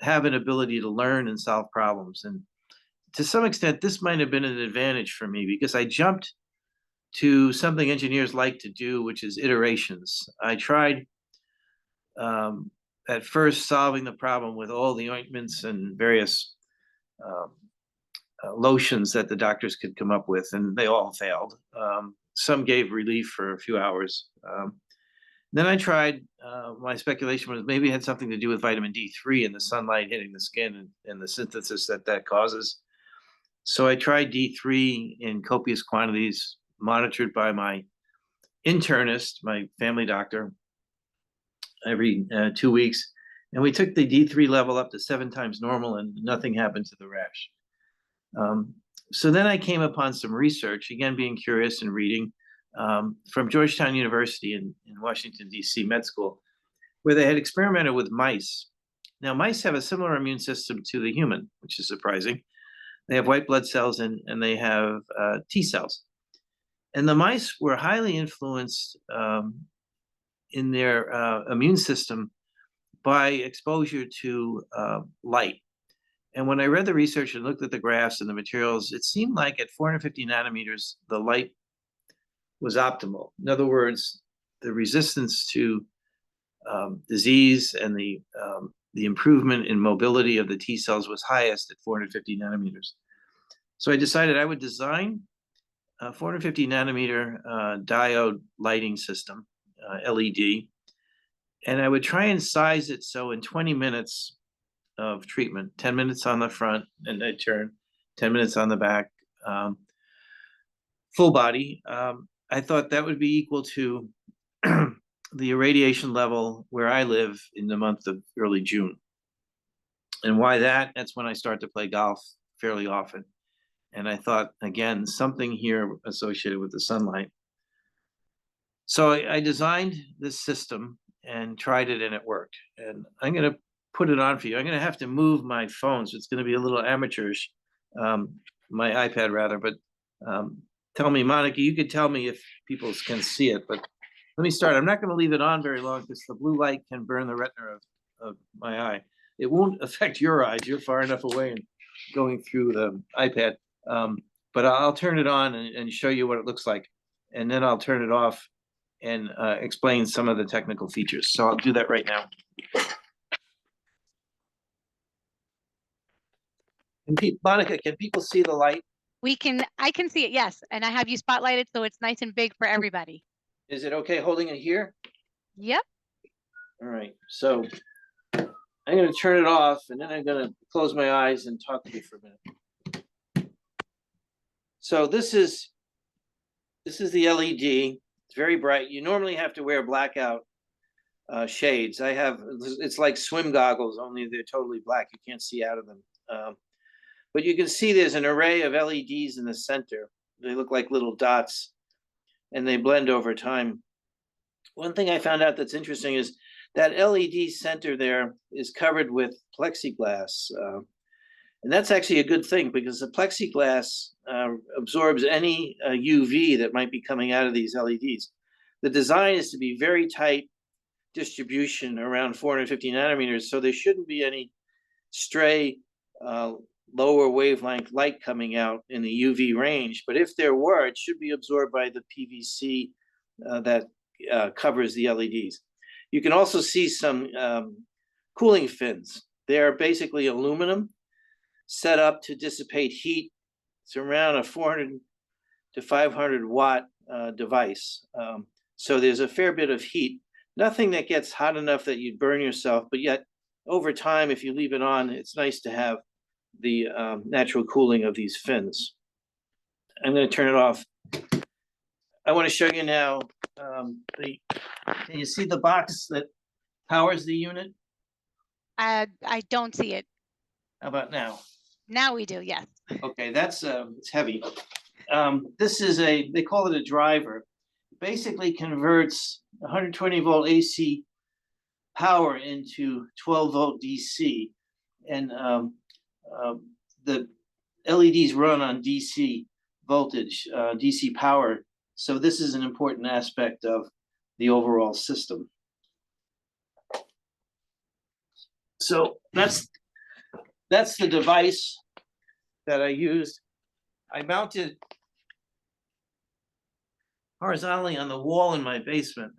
have an ability to learn and solve problems. And to some extent, this might have been an advantage for me because I jumped to something engineers like to do, which is iterations. I tried at first solving the problem with all the ointments and various lotions that the doctors could come up with, and they all failed. Some gave relief for a few hours. Then I tried, my speculation was maybe it had something to do with vitamin D3 and the sunlight hitting the skin and the synthesis that causes. So I tried D3 in copious quantities, monitored by my internist, my family doctor, every 2 weeks. And we took the D3 level up to 7 times normal and nothing happened to the rash. So then I came upon some research, again, being curious and reading, from Georgetown University in Washington, D.C. med school, where they had experimented with mice. Now, mice have a similar immune system to the human, which is surprising. They have white blood cells and they have T cells. And the mice were highly influenced in their immune system by exposure to light. And when I read the research and looked at the graphs and the materials, it seemed like at 450 nanometers, the light was optimal. In other words, the resistance to disease and the improvement in mobility of the T cells was highest at 450 nanometers. So I decided I would design a 450 nanometer diode lighting system, LED, and I would try and size it so in 20 minutes of treatment, 10 minutes on the front, and I'd turn 10 minutes on the back, full body. I thought that would be equal to the irradiation level where I live in the month of early June. And why that? That's when I start to play golf fairly often. And I thought, again, something here associated with the sunlight. So I designed this system and tried it, and it worked. And I'm going to put it on for you. I'm going to have to move my phone, so it's going to be a little amateurish, my iPad rather. But tell me, Monica, you could tell me if people can see it. But let me start. I'm not going to leave it on very long because the blue light can burn the retina of my eye. It won't affect your eyes. You're far enough away and going through the iPad. But I'll turn it on and show you what it looks like. And then I'll turn it off and explain some of the technical features. So I'll do that right now. And Monica, can people see the light? I can see it, yes. And I have you spotlighted so it's nice and big for everybody. Is it okay holding it here? Yep. All right. So I'm going to turn it off, and then I'm going to close my eyes and talk to you for a minute. So this is the LED. It's very bright. You normally have to wear blackout shades. It's like swim goggles, only they're totally black. You can't see out of them. But you can see there's an array of LEDs in the center. They look like little dots, and they blend over time. One thing I found out that's interesting is that LED center there is covered with plexiglass. And that's actually a good thing, because the plexiglass absorbs any UV that might be coming out of these LEDs. The design is to be very tight distribution around 450 nanometers, so there shouldn't be any stray lower wavelength light coming out in the UV range. But if there were, it should be absorbed by the PVC that covers the LEDs. You can also see some cooling fins. They are basically aluminum set up to dissipate heat. It's around a 400 to 500 watt device. So there's a fair bit of heat. Nothing that gets hot enough that you'd burn yourself, but yet over time, if you leave it on, it's nice to have the natural cooling of these fins. I'm going to turn it off. I want to show you now, can you see the box that powers the unit? I don't see it. How about now? Now we do, yes. Okay, that's it's heavy. This is they call it a driver. It basically converts 120 volt AC power into 12 volt DC, and the LEDs run on DC voltage, DC power. So this is an important aspect of the overall system. So that's the device that I used. I mounted horizontally on the wall in my basement,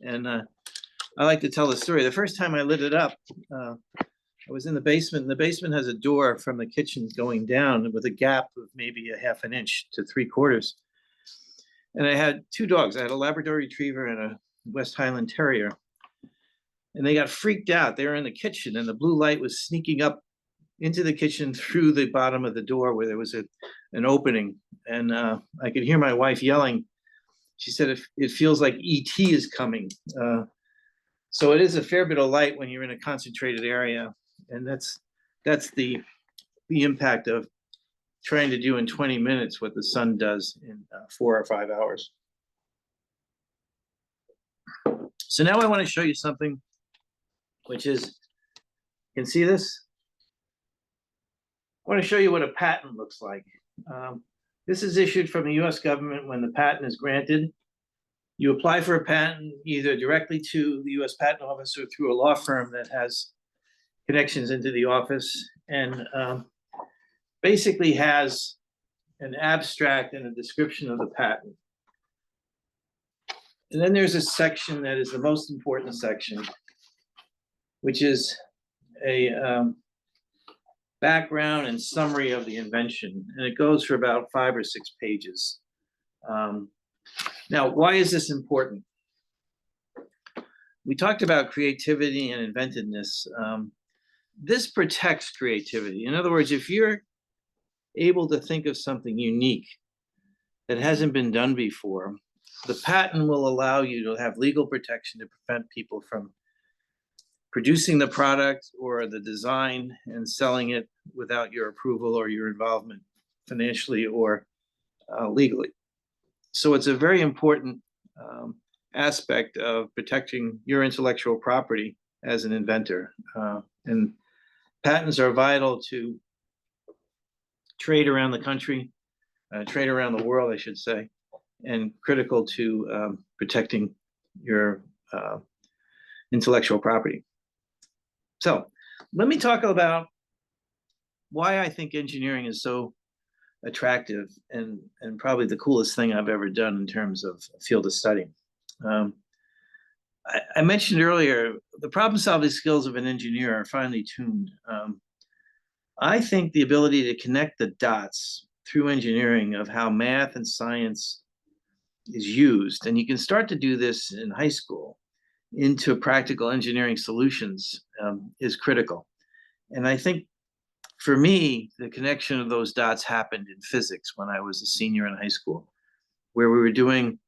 and I like to tell the story. The first time I lit it up, I was in the basement, and the basement has a door from the kitchen going down with a gap of maybe a half an inch to 3/4. And I had two dogs. I had a Labrador Retriever and a West Highland Terrier. And they got freaked out. They were in the kitchen, and the blue light was sneaking up into the kitchen through the bottom of the door where there was an opening. And I could hear my wife yelling. She said, it feels like ET is coming. So it is a fair bit of light when you're in a concentrated area. And that's the impact of trying to do in 20 minutes what the sun does in 4 or 5 hours. So now I want to show you something, which is, you can see this? I want to show you what a patent looks like. This is issued from the US government when the patent is granted. You apply for a patent either directly to the US Patent Office or through a law firm that has connections into the office, and basically has an abstract and a description of the patent. And then there's a section that is the most important section, which is a background and summary of the invention. And it goes for about 5 or 6 pages. Now, why is this important? We talked about creativity and inventiveness. This protects creativity. In other words, if you're able to think of something unique that hasn't been done before, the patent will allow you to have legal protection to prevent people from producing the product or the design and selling it without your approval or your involvement financially or legally. So it's a very important aspect of protecting your intellectual property as an inventor. And patents are vital to trade around the country, trade around the world, I should say, and critical to protecting your intellectual property. So let me talk about why I think engineering is so attractive and probably the coolest thing I've ever done in terms of field of study. I mentioned earlier, the problem-solving skills of an engineer are finely tuned. I think the ability to connect the dots through engineering of how math and science is used, and you can start to do this in high school, into practical engineering solutions is critical. And I think for me, the connection of those dots happened in physics when I was a senior in high school, where we were doing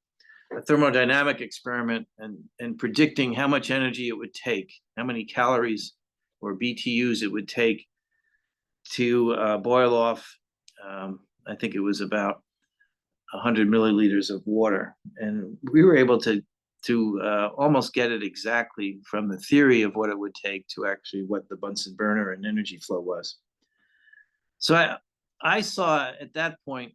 a thermodynamic experiment and predicting how much energy it would take, how many calories or BTUs it would take to boil off, I think it was about 100 milliliters of water. And we were able to almost get it exactly from the theory of what it would take to actually what the Bunsen burner and energy flow was. So I saw at that point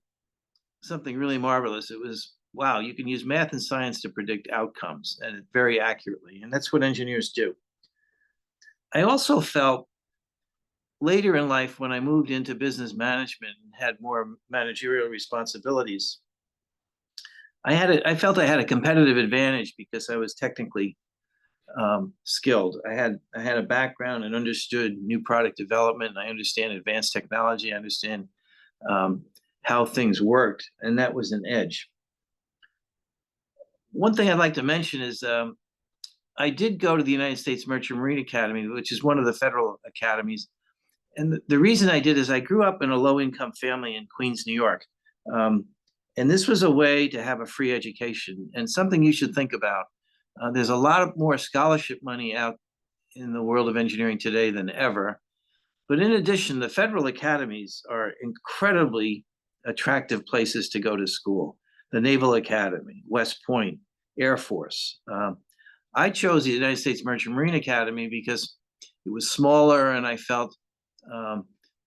something really marvelous. It was, wow, you can use math and science to predict outcomes and very accurately. And that's what engineers do. I also felt later in life, when I moved into business management and had more managerial responsibilities, I felt I had a competitive advantage because I was technically skilled. I had a background and understood new product development. And I understand advanced technology. I understand how things worked, and that was an edge. One thing I'd like to mention is I did go to the United States Merchant Marine Academy, which is one of the federal academies. And the reason I did is I grew up in a low-income family in Queens, New York. And this was a way to have a free education, and something you should think about. There's a lot more scholarship money out in the world of engineering today than ever. But in addition, the federal academies are incredibly attractive places to go to school. The Naval Academy, West Point, Air Force. I chose the United States Merchant Marine Academy because it was smaller, and I felt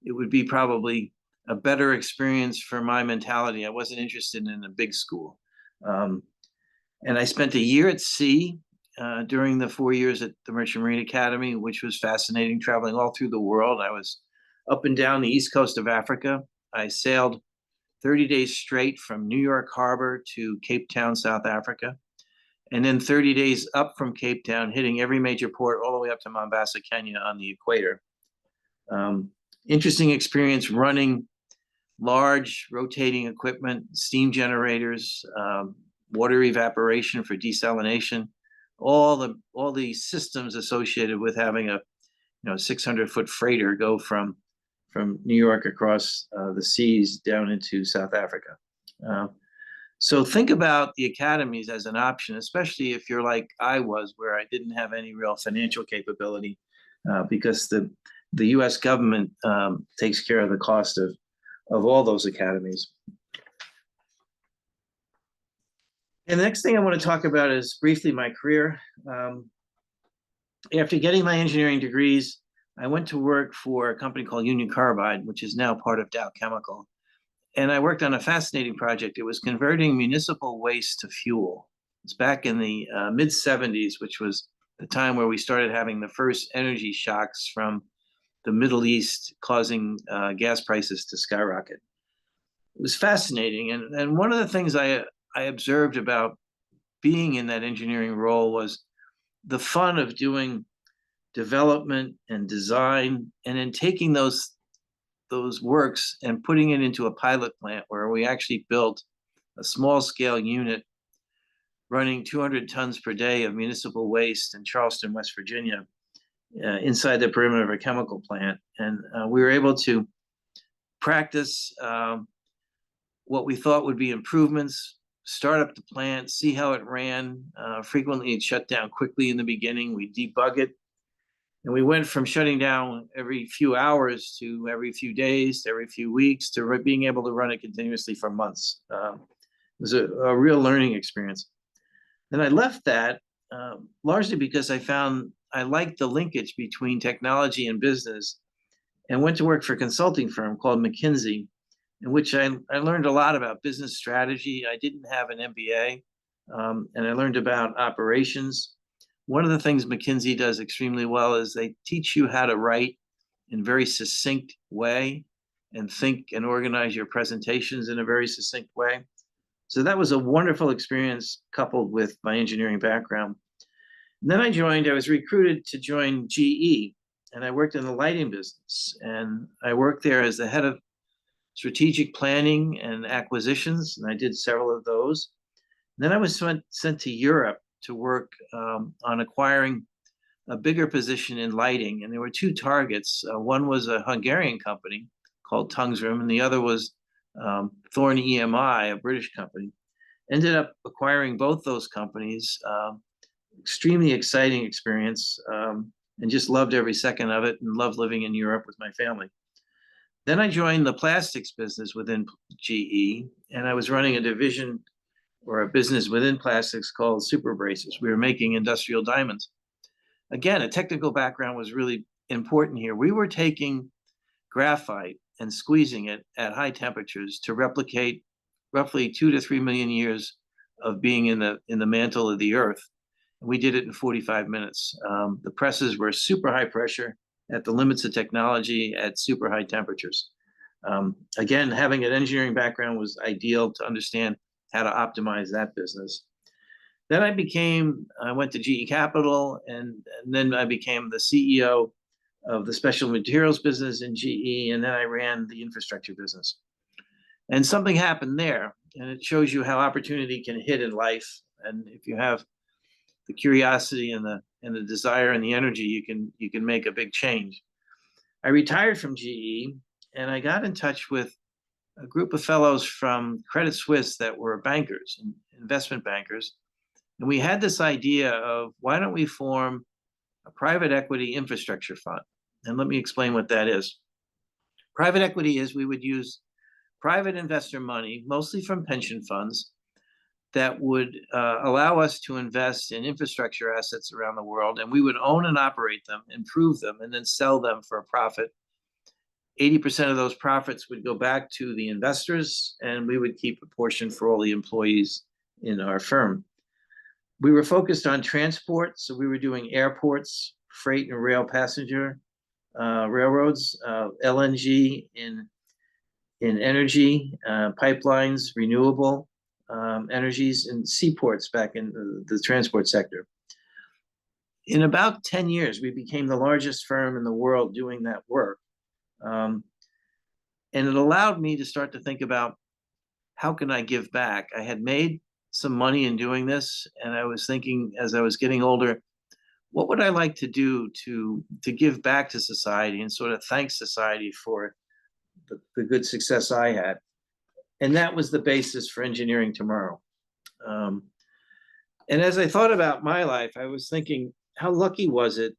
it would be probably a better experience for my mentality. I wasn't interested in a big school. And I spent a year at sea during the 4 years at the Merchant Marine Academy, which was fascinating, traveling all through the world. I was up and down the east coast of Africa. I sailed 30 days straight from New York Harbor to Cape Town, South Africa. And then 30 days up from Cape Town, hitting every major port all the way up to Mombasa, Kenya on the equator. Interesting experience running large rotating equipment, steam generators, water evaporation for desalination, all the systems associated with having a 600-foot freighter go from New York across the seas down into South Africa. So think about the academies as an option, especially if you're like I was, where I didn't have any real financial capability because the U.S. government takes care of the cost of all those academies. And the next thing I want to talk about is briefly my career. After getting my engineering degrees, I went to work for a company called Union Carbide, which is now part of Dow Chemical. And I worked on a fascinating project. It was converting municipal waste to fuel. It's back in the mid-70s, which was the time where we started having the first energy shocks from the Middle East, causing gas prices to skyrocket. It was fascinating. And one of the things I observed about being in that engineering role was the fun of doing development and design, and then taking those works and putting it into a pilot plant where we actually built a small scale unit running 200 tons per day of municipal waste in Charleston, West Virginia, inside the perimeter of a chemical plant. And we were able to practice what we thought would be improvements, start up the plant, see how it ran. Frequently it shut down quickly in the beginning. We debug it. And we went from shutting down every few hours to every few days, to every few weeks, to being able to run it continuously for months. It was a real learning experience. Then I left that largely because I found I liked the linkage between technology and business, and went to work for a consulting firm called McKinsey, in which I learned a lot about business strategy. I didn't have an MBA, and I learned about operations. One of the things McKinsey does extremely well is they teach you how to write in a very succinct way and think and organize your presentations in a very succinct way. So that was a wonderful experience coupled with my engineering background. And then I was recruited to join GE, and I worked in the lighting business. And I worked there as the head of strategic planning and acquisitions, and I did several of those. And then I was sent to Europe to work on acquiring a bigger position in lighting. And there were two targets. One was a Hungarian company called Tungsram, and the other was Thorn EMI, a British company. Ended up acquiring both those companies. Extremely exciting experience, and just loved every second of it, and loved living in Europe with my family. Then I joined the plastics business within GE, and I was running a division or a business within plastics called Super Bracers. We were making industrial diamonds. Again, a technical background was really important here. We were taking graphite and squeezing it at high temperatures to replicate roughly 2 to 3 million years of being in the mantle of the earth. We did it in 45 minutes. The presses were super high pressure at the limits of technology at super high temperatures. Again, having an engineering background was ideal to understand how to optimize that business. Then I went to GE Capital, and then I became the CEO of the special materials business in GE, and then I ran the infrastructure business. And something happened there, and it shows you how opportunity can hit in life. And if you have the curiosity and the desire and the energy, you can make a big change. I retired from GE, and I got in touch with a group of fellows from Credit Suisse that were bankers and investment bankers. And we had this idea of, why don't we form a private equity infrastructure fund? And let me explain what that is. Private equity is, we would use private investor money, mostly from pension funds, that would allow us to invest in infrastructure assets around the world, and we would own and operate them, improve them, and then sell them for a profit. 80% of those profits would go back to the investors, and we would keep a portion for all the employees in our firm. We were focused on transport, so we were doing airports, freight and rail passenger railroads, LNG in energy, pipelines, renewable energies, and seaports back in the transport sector. In about 10 years, we became the largest firm in the world doing that work. And it allowed me to start to think about, how can I give back? I had made some money in doing this, and I was thinking, as I was getting older, what would I like to do to give back to society and sort of thank society for the good success I had? And that was the basis for Engineering Tomorrow. And as I thought about my life, I was thinking, how lucky was it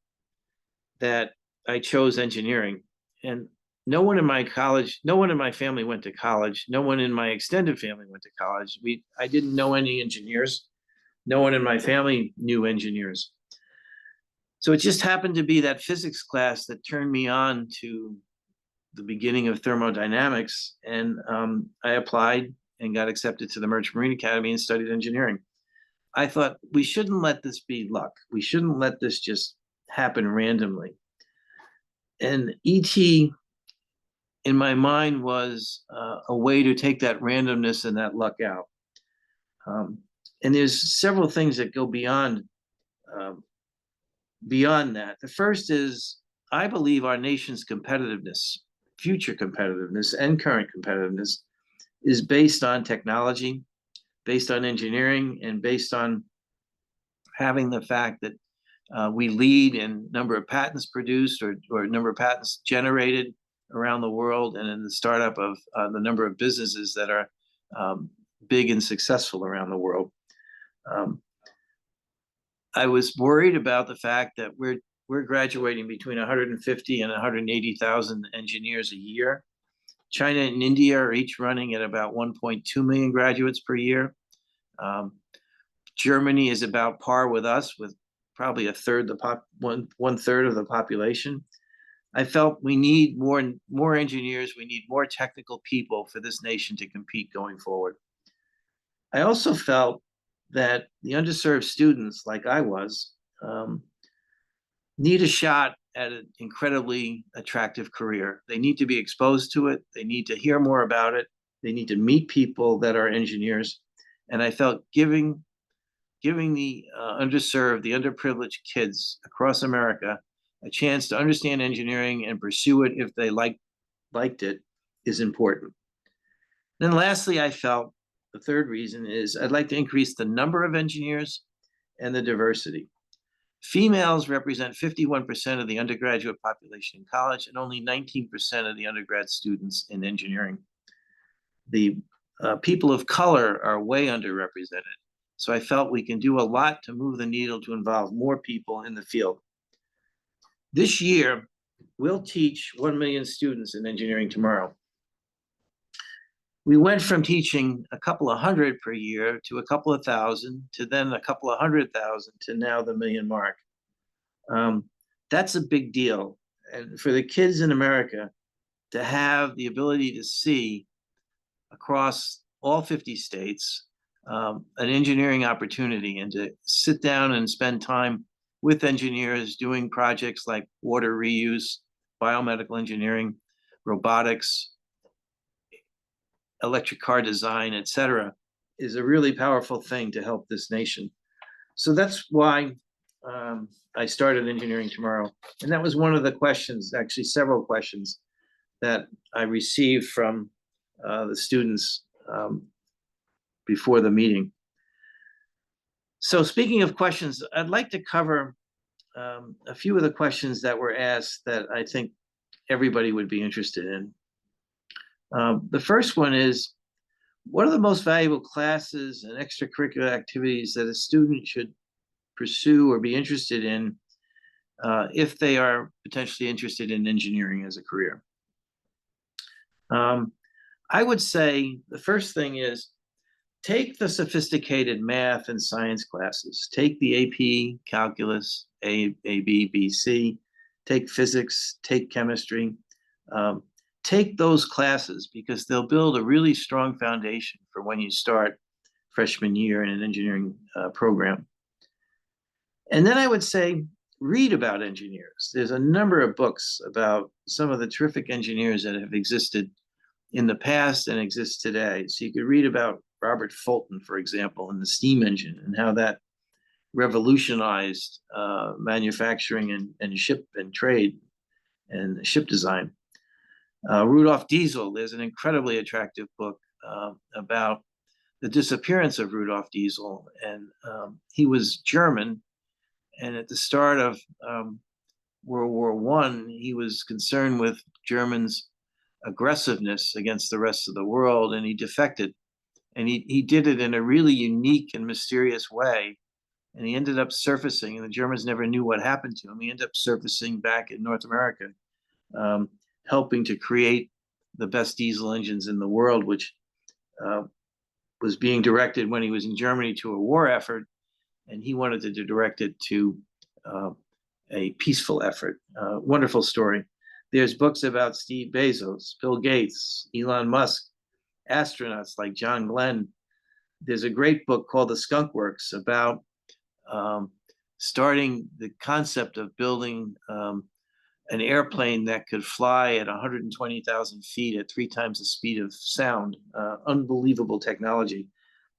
that I chose engineering? And no one in my family went to college. No one in my extended family went to college. I didn't know any engineers. No one in my family knew engineers. So it just happened to be that physics class that turned me on to the beginning of thermodynamics. And I applied and got accepted to the Merchant Marine Academy and studied engineering. I thought, we shouldn't let this be luck. We shouldn't let this just happen randomly. And ET, in my mind, was a way to take that randomness and that luck out. And there's several things that go beyond that. The first is, I believe our nation's competitiveness, future competitiveness and current competitiveness, is based on technology, based on engineering, and based on having the fact that we lead in number of patents produced or number of patents generated around the world, and in the startup of the number of businesses that are big and successful around the world. I was worried about the fact that we're graduating between 150 and 180,000 engineers a year. China and India are each running at about 1.2 million graduates per year. Germany is about par with us, with probably one third of the population. I felt we need more engineers. We need more technical people for this nation to compete going forward. I also felt that the underserved students, like I was, need a shot at an incredibly attractive career. They need to be exposed to it. They need to hear more about it. They need to meet people that are engineers. And I felt giving the underserved, the underprivileged kids across America a chance to understand engineering and pursue it if they liked it is important. Then lastly, I felt the third reason is, I'd like to increase the number of engineers and the diversity. Females represent 51% of the undergraduate population in college and only 19% of the undergrad students in engineering. The people of color are way underrepresented. So I felt we can do a lot to move the needle to involve more people in the field. This year, we'll teach 1 million students in Engineering Tomorrow. We went from teaching a couple of hundred per year to a couple of thousand, to then a couple of 100,000, to now the million mark. That's a big deal. And for the kids in America to have the ability to see across all 50 states an engineering opportunity, and to sit down and spend time with engineers doing projects like water reuse, biomedical engineering, robotics, electric car design, et cetera, is a really powerful thing to help this nation. So that's why I started Engineering Tomorrow. And that was one of the questions, actually several questions, that I received from the students before the meeting. So speaking of questions, I'd like to cover a few of the questions that were asked that I think everybody would be interested in. The first one is, what are the most valuable classes and extracurricular activities that a student should pursue or be interested in if they are potentially interested in engineering as a career? I would say the first thing is, take the sophisticated math and science classes. Take the AP, calculus, A, B, B, C. Take physics, take chemistry. Take those classes, because they'll build a really strong foundation for when you start freshman year in an engineering program. And then I would say, read about engineers. There's a number of books about some of the terrific engineers that have existed in the past and exist today. So you could read about Robert Fulton, for example, and the steam engine, and how that revolutionized manufacturing and ship and trade and ship design. Rudolf Diesel, there's an incredibly attractive book about the disappearance of Rudolf Diesel. And he was German. And at the start of World War I, he was concerned with Germans' aggressiveness against the rest of the world, and he defected. And he did it in a really unique and mysterious way. And he ended up surfacing, and the Germans never knew what happened to him. He ended up surfacing back in North America, helping to create the best diesel engines in the world, which was being directed when he was in Germany to a war effort, and he wanted to direct it to a peaceful effort. Wonderful story. There's books about Steve Bezos, Bill Gates, Elon Musk, astronauts like John Glenn. There's a great book called The Skunk Works about starting the concept of building an airplane that could fly at 120,000 feet at 3 times the speed of sound. Unbelievable technology.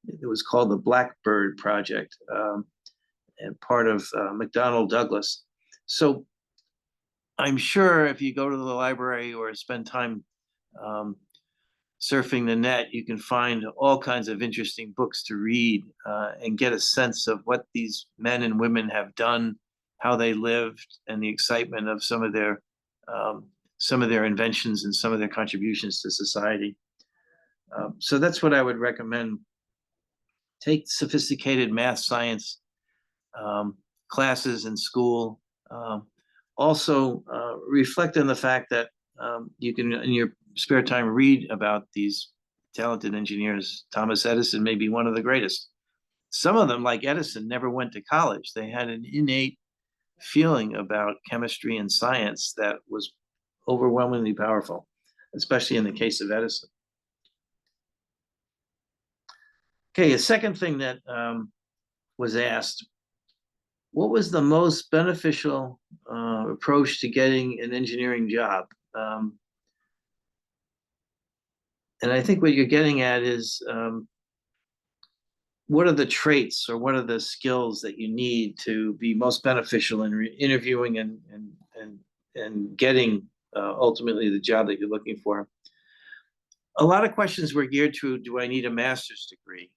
It was called the Blackbird Project, and part of McDonnell Douglas. So I'm sure if you go to the library or spend time surfing the net, you can find all kinds of interesting books to read and get a sense of what these men and women have done, how they lived, and the excitement of some of their inventions and some of their contributions to society. So that's what I would recommend. Take sophisticated math, science classes in school. Also reflect on the fact that you can, in your spare time, read about these talented engineers. Thomas Edison may be one of the greatest. Some of them, like Edison, never went to college. They had an innate feeling about chemistry and science that was overwhelmingly powerful, especially in the case of Edison. Okay, a second thing that was asked, what was the most beneficial approach to getting an engineering job? And I think what you're getting at is, what are the traits or what are the skills that you need to be most beneficial in interviewing and getting ultimately the job that you're looking for? A lot of questions were geared to, do I need a master's degree?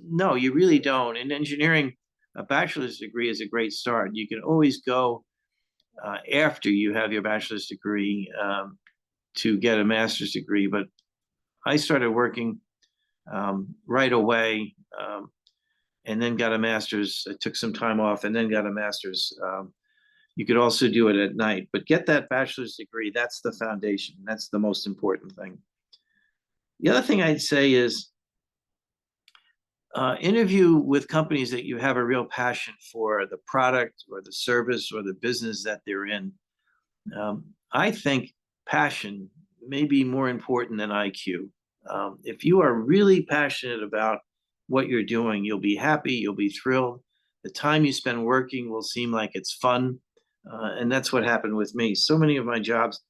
No, you really don't. In engineering, a bachelor's degree is a great start. You can always go after you have your bachelor's degree to get a master's degree. But I started working right away and then got a master's. I took some time off and then got a master's. You could also do it at night, but get that bachelor's degree. That's the foundation. That's the most important thing. The other thing I'd say is interview with companies that you have a real passion for the product or the service or the business that they're in. I think passion may be more important than IQ. If you are really passionate about what you're doing, you'll be happy, you'll be thrilled. The time you spend working will seem like it's fun. And that's what happened with me. So many of my jobs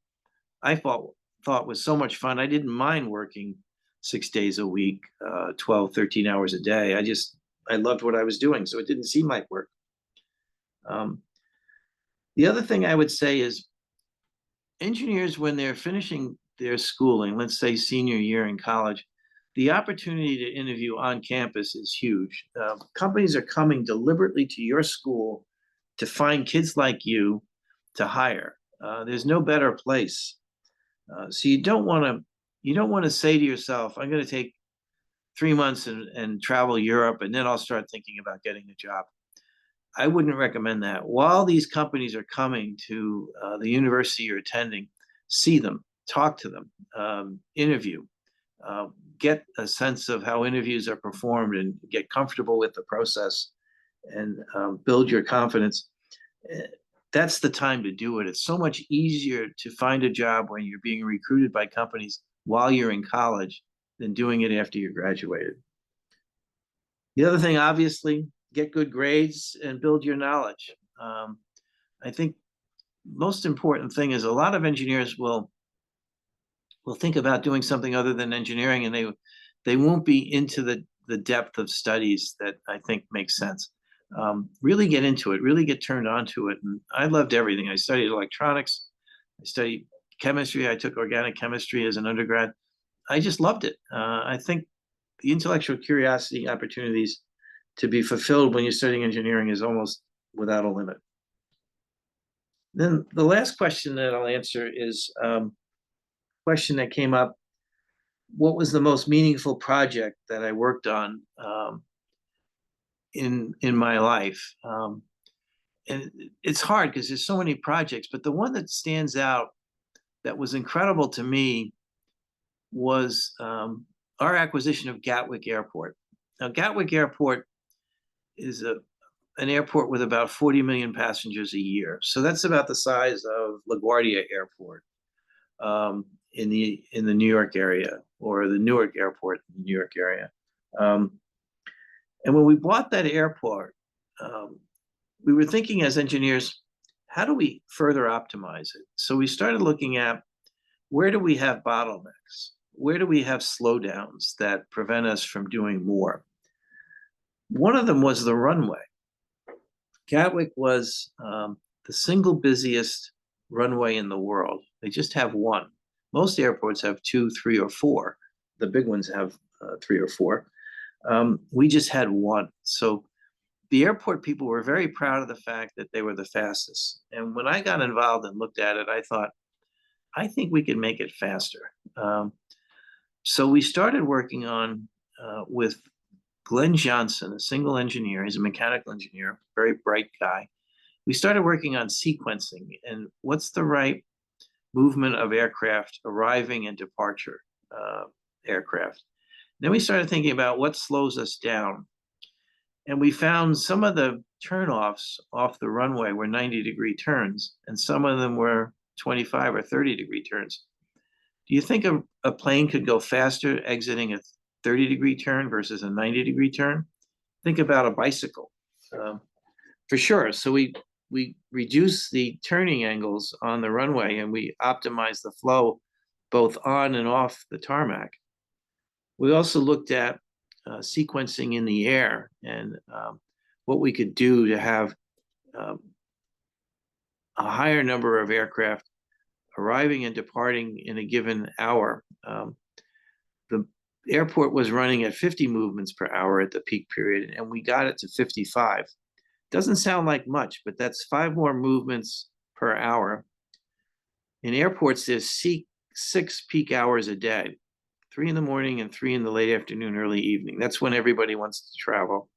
I thought was so much fun. I didn't mind working 6 days a week, 12, 13 hours a day. I loved what I was doing. So it didn't seem like work. The other thing I would say is engineers, when they're finishing their schooling, let's say senior year in college, the opportunity to interview on campus is huge. Companies are coming deliberately to your school to find kids like you to hire. There's no better place. So you don't want to say to yourself, I'm going to take 3 months and travel Europe, and then I'll start thinking about getting a job. I wouldn't recommend that. While these companies are coming to the university you're attending, see them, talk to them, interview, get a sense of how interviews are performed and get comfortable with the process and build your confidence. That's the time to do it. It's so much easier to find a job when you're being recruited by companies while you're in college than doing it after you graduated. The other thing, obviously, get good grades and build your knowledge. I think most important thing is a lot of engineers will think about doing something other than engineering, and they won't be into the depth of studies that I think makes sense. Really get into it, really get turned on to it. And I loved everything. I studied electronics, I studied chemistry, I took organic chemistry as an undergrad. I just loved it. I think the intellectual curiosity opportunities to be fulfilled when you're studying engineering is almost without a limit. Then the last question that I'll answer is a question that came up. What was the most meaningful project that I worked on in my life? And it's hard because there's so many projects, but the one that stands out that was incredible to me was our acquisition of Gatwick Airport. Now, Gatwick Airport is an airport with about 40 million passengers a year. So that's about the size of LaGuardia Airport in the New York area, or the Newark Airport in the New York area. And when we bought that airport, we were thinking as engineers, how do we further optimize it? So we started looking at where do we have bottlenecks? Where do we have slowdowns that prevent us from doing more? One of them was the runway. Gatwick was the single busiest runway in the world. They just have one. Most airports have 2, 3, or 4. The big ones have 3 or 4. We just had one. So the airport people were very proud of the fact that they were the fastest. And when I got involved and looked at it, I thought, I think we can make it faster. So we started working on with Glenn Johnson, a single engineer. He's a mechanical engineer, very bright guy. We started working on sequencing and what's the right movement of aircraft arriving and departure aircraft. Then we started thinking about what slows us down. And we found some of the turnoffs off the runway were 90-degree turns, and some of them were 25 or 30-degree turns. Do you think a plane could go faster exiting a 30-degree turn versus a 90-degree turn? Think about a bicycle, for sure. So we reduce the turning angles on the runway and we optimize the flow both on and off the tarmac. We also looked at sequencing in the air and what we could do to have a higher number of aircraft arriving and departing in a given hour. The airport was running at 50 movements per hour at the peak period, and we got it to 55. Doesn't sound like much, but that's 5 more movements per hour. In airports, there's 6 peak hours a day, 3 in the morning and 3 in the late afternoon, early evening. That's when everybody wants to travel.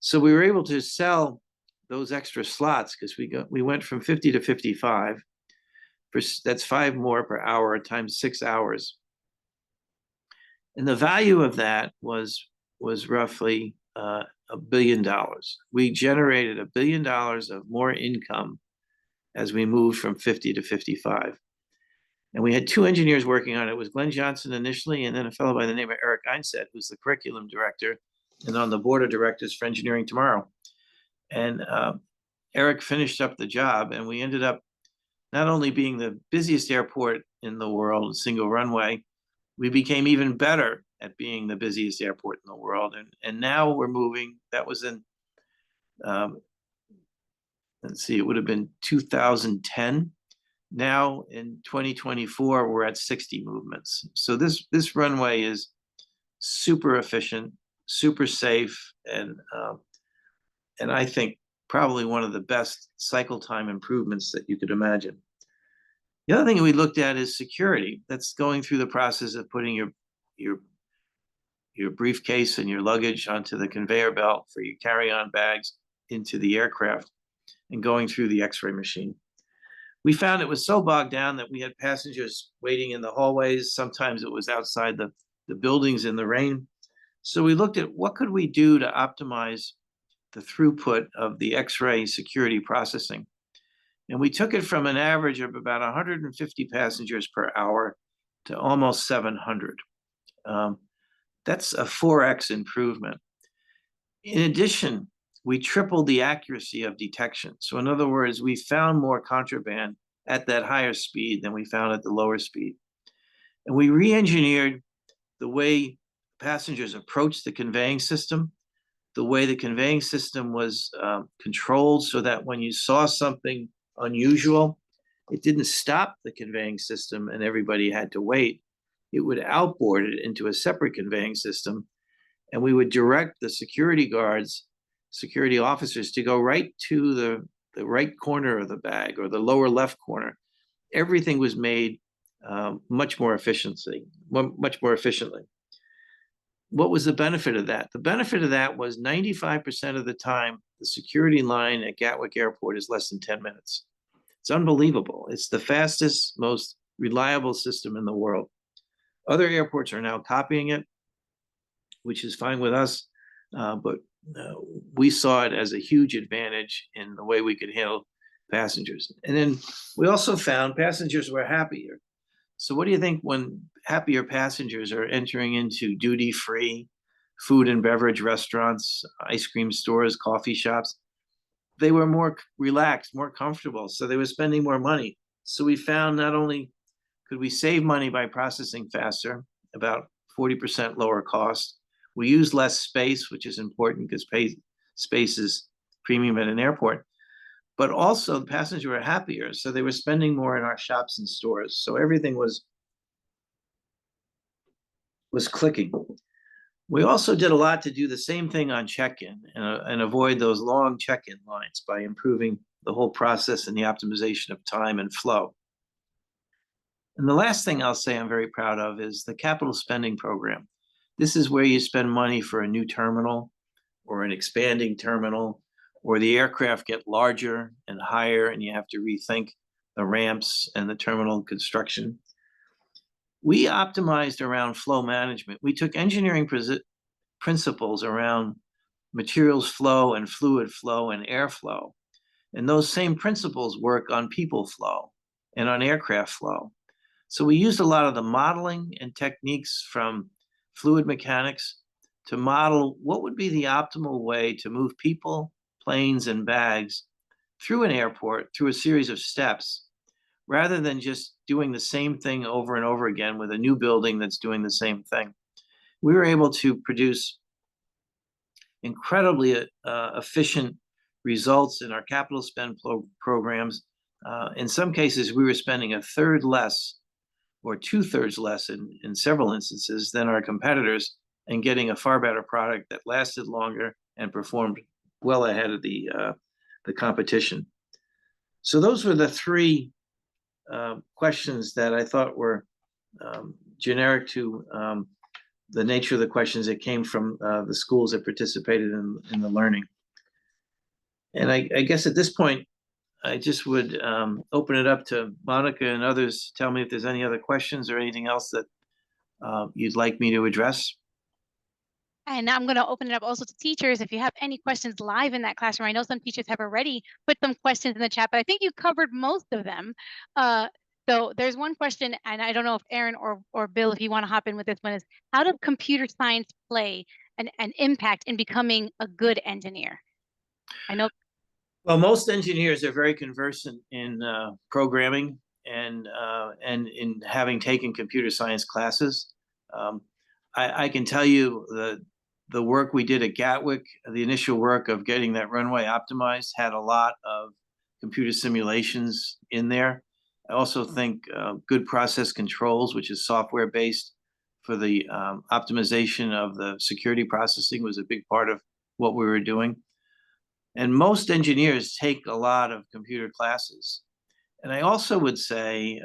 So we were able to sell those extra slots because we went from 50 to 55. That's 5 more per hour times 6 hours. And the value of that was roughly $1 billion. We generated $1 billion of more income as we moved from 50 to 55. And we had 2 engineers working on it. It was Glenn Johnson initially, and then a fellow by the name of Eric Einstedt, who's the curriculum director and on the board of directors for Engineering Tomorrow. And Eric finished up the job, and we ended up not only being the busiest airport in the world, single runway, we became even better at being the busiest airport in the world. And now we're moving, that was in, let's see, it would have been 2010. Now in 2024, we're at 60 movements. So this runway is super efficient, super safe, and I think probably one of the best cycle time improvements that you could imagine. The other thing we looked at is security. That's going through the process of putting your briefcase and your luggage onto the conveyor belt for your carry-on bags into the aircraft and going through the X-ray machine. We found it was so bogged down that we had passengers waiting in the hallways. Sometimes it was outside the buildings in the rain. So we looked at what could we do to optimize the throughput of the X-ray security processing. And we took it from an average of about 150 passengers per hour to almost 700. That's a 4x improvement. In addition, we tripled the accuracy of detection. So in other words, we found more contraband at that higher speed than we found at the lower speed. And we re-engineered the way passengers approached the conveying system, the way the conveying system was controlled so that when you saw something unusual, it didn't stop the conveying system and everybody had to wait. It would outboard it into a separate conveying system, and we would direct the security guards, security officers, to go right to the right corner of the bag or the lower left corner. Everything was made much more efficiently. What was the benefit of that? The benefit of that was 95% of the time, the security line at Gatwick Airport is less than 10 minutes. It's unbelievable. It's the fastest, most reliable system in the world. Other airports are now copying it, which is fine with us, but we saw it as a huge advantage in the way we could handle passengers. And then we also found passengers were happier. So what do you think when happier passengers are entering into duty-free food and beverage restaurants, ice cream stores, coffee shops? They were more relaxed, more comfortable, so they were spending more money. So we found not only could we save money by processing faster, about 40% lower cost, we use less space, which is important because space is premium at an airport, but also the passengers were happier, so they were spending more in our shops and stores. So everything was clicking. We also did a lot to do the same thing on check-in and avoid those long check-in lines by improving the whole process and the optimization of time and flow. And the last thing I'll say I'm very proud of is the capital spending program. This is where you spend money for a new terminal or an expanding terminal, or the aircraft get larger and higher and you have to rethink the ramps and the terminal construction. We optimized around flow management. We took engineering principles around materials flow and fluid flow and airflow. And those same principles work on people flow and on aircraft flow. So we used a lot of the modeling and techniques from fluid mechanics to model what would be the optimal way to move people, planes, and bags through an airport, through a series of steps, rather than just doing the same thing over and over again with a new building that's doing the same thing. We were able to produce incredibly efficient results in our capital spend programs. In some cases, we were spending a third less or 2/3 less in several instances than our competitors and getting a far better product that lasted longer and performed well ahead of the competition. So those were the three questions that I thought were generic to the nature of the questions that came from the schools that participated in the learning. And I guess at this point, I just would open it up to Monica and others. Tell me if there's any other questions or anything else that you'd like me to address. And I'm going to open it up also to teachers. If you have any questions live in that classroom, I know some teachers have already put some questions in the chat, but I think you covered most of them. So there's one question, and I don't know if Aaron or Bill, if you want to hop in with this one, is how does computer science play an impact in becoming a good engineer? I know. Well, most engineers are very conversant in programming and in having taken computer science classes. I can tell you the work we did at Gatwick, the initial work of getting that runway optimized, had a lot of computer simulations in there. I also think good process controls, which is software based for the optimization of the security processing, was a big part of what we were doing. And most engineers take a lot of computer classes. And I also would say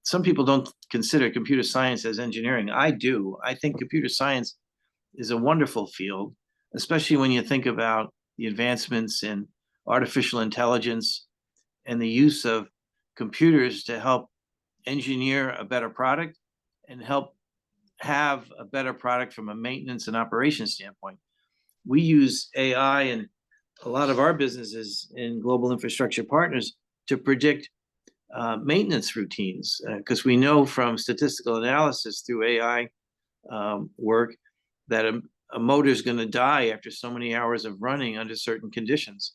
some people don't consider computer science as engineering. I do. I think computer science is a wonderful field, especially when you think about the advancements in artificial intelligence and the use of computers to help engineer a better product and help have a better product from a maintenance and operations standpoint. We use AI in a lot of our businesses in Global Infrastructure Partners to predict maintenance routines, because we know from statistical analysis through AI work that a motor is going to die after so many hours of running under certain conditions.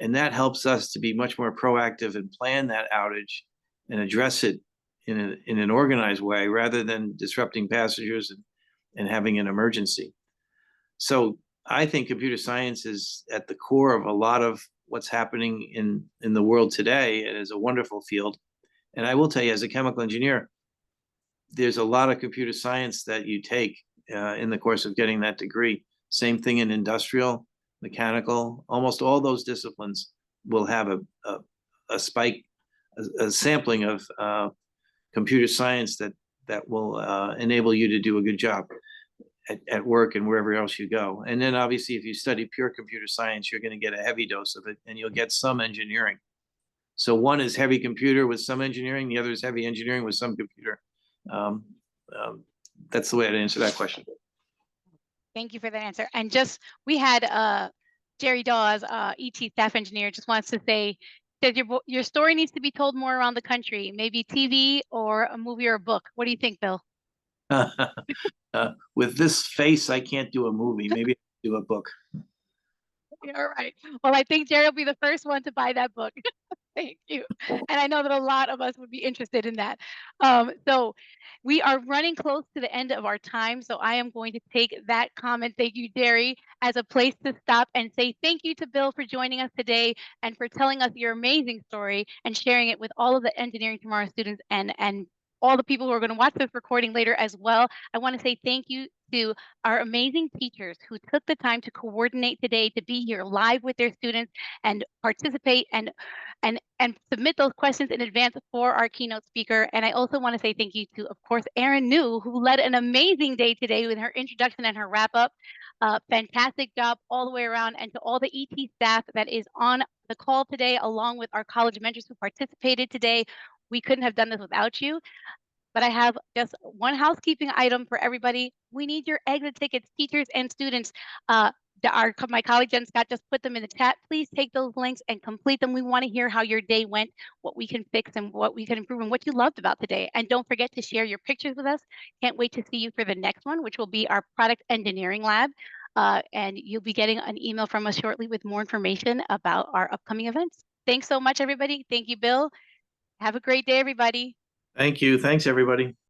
And that helps us to be much more proactive and plan that outage and address it in an organized way rather than disrupting passengers and having an emergency. So I think computer science is at the core of a lot of what's happening in the world today. It is a wonderful field. And I will tell you, as a chemical engineer, there's a lot of computer science that you take in the course of getting that degree. Same thing in industrial, mechanical, almost all those disciplines will have a spike, a sampling of computer science that will enable you to do a good job at work and wherever else you go. And then obviously, if you study pure computer science, you're going to get a heavy dose of it and you'll get some engineering. So one is heavy computer with some engineering, the other is heavy engineering with some computer. That's the way I'd answer that question. Thank you for that answer. And just, we had Jerry Dawes, ET staff engineer, just wants to say that your story needs to be told more around the country, maybe TV or a movie or a book. What do you think, Bill? With this face, I can't do a movie. Maybe I'll do a book. All right. Well, I think Jerry will be the first one to buy that book. Thank you. And I know that a lot of us would be interested in that. So we are running close to the end of our time. So I am going to take that comment, thank you, Jerry, as a place to stop and say thank you to Bill for joining us today and for telling us your amazing story and sharing it with all of the Engineering Tomorrow students and all the people who are going to watch this recording later as well. I want to say thank you to our amazing teachers who took the time to coordinate today to be here live with their students and participate and submit those questions in advance for our keynote speaker. And I also want to say thank you to, of course, Erin New, who led an amazing day today with her introduction and her wrap up. Fantastic job all the way around. And to all the ET staff that is on the call today, along with our college mentors who participated today. We couldn't have done this without you. But I have just one housekeeping item for everybody. We need your exit tickets, teachers and students. My colleague Jen Scott just put them in the chat. Please take those links and complete them. We want to hear how your day went, what we can fix and what we can improve and what you loved about today. And don't forget to share your pictures with us. Can't wait to see you for the next one, which will be our product engineering lab. And you'll be getting an email from us shortly with more information about our upcoming events. Thanks so much, everybody. Thank you, Bill. Have a great day, everybody. Thank you. Thanks, everybody.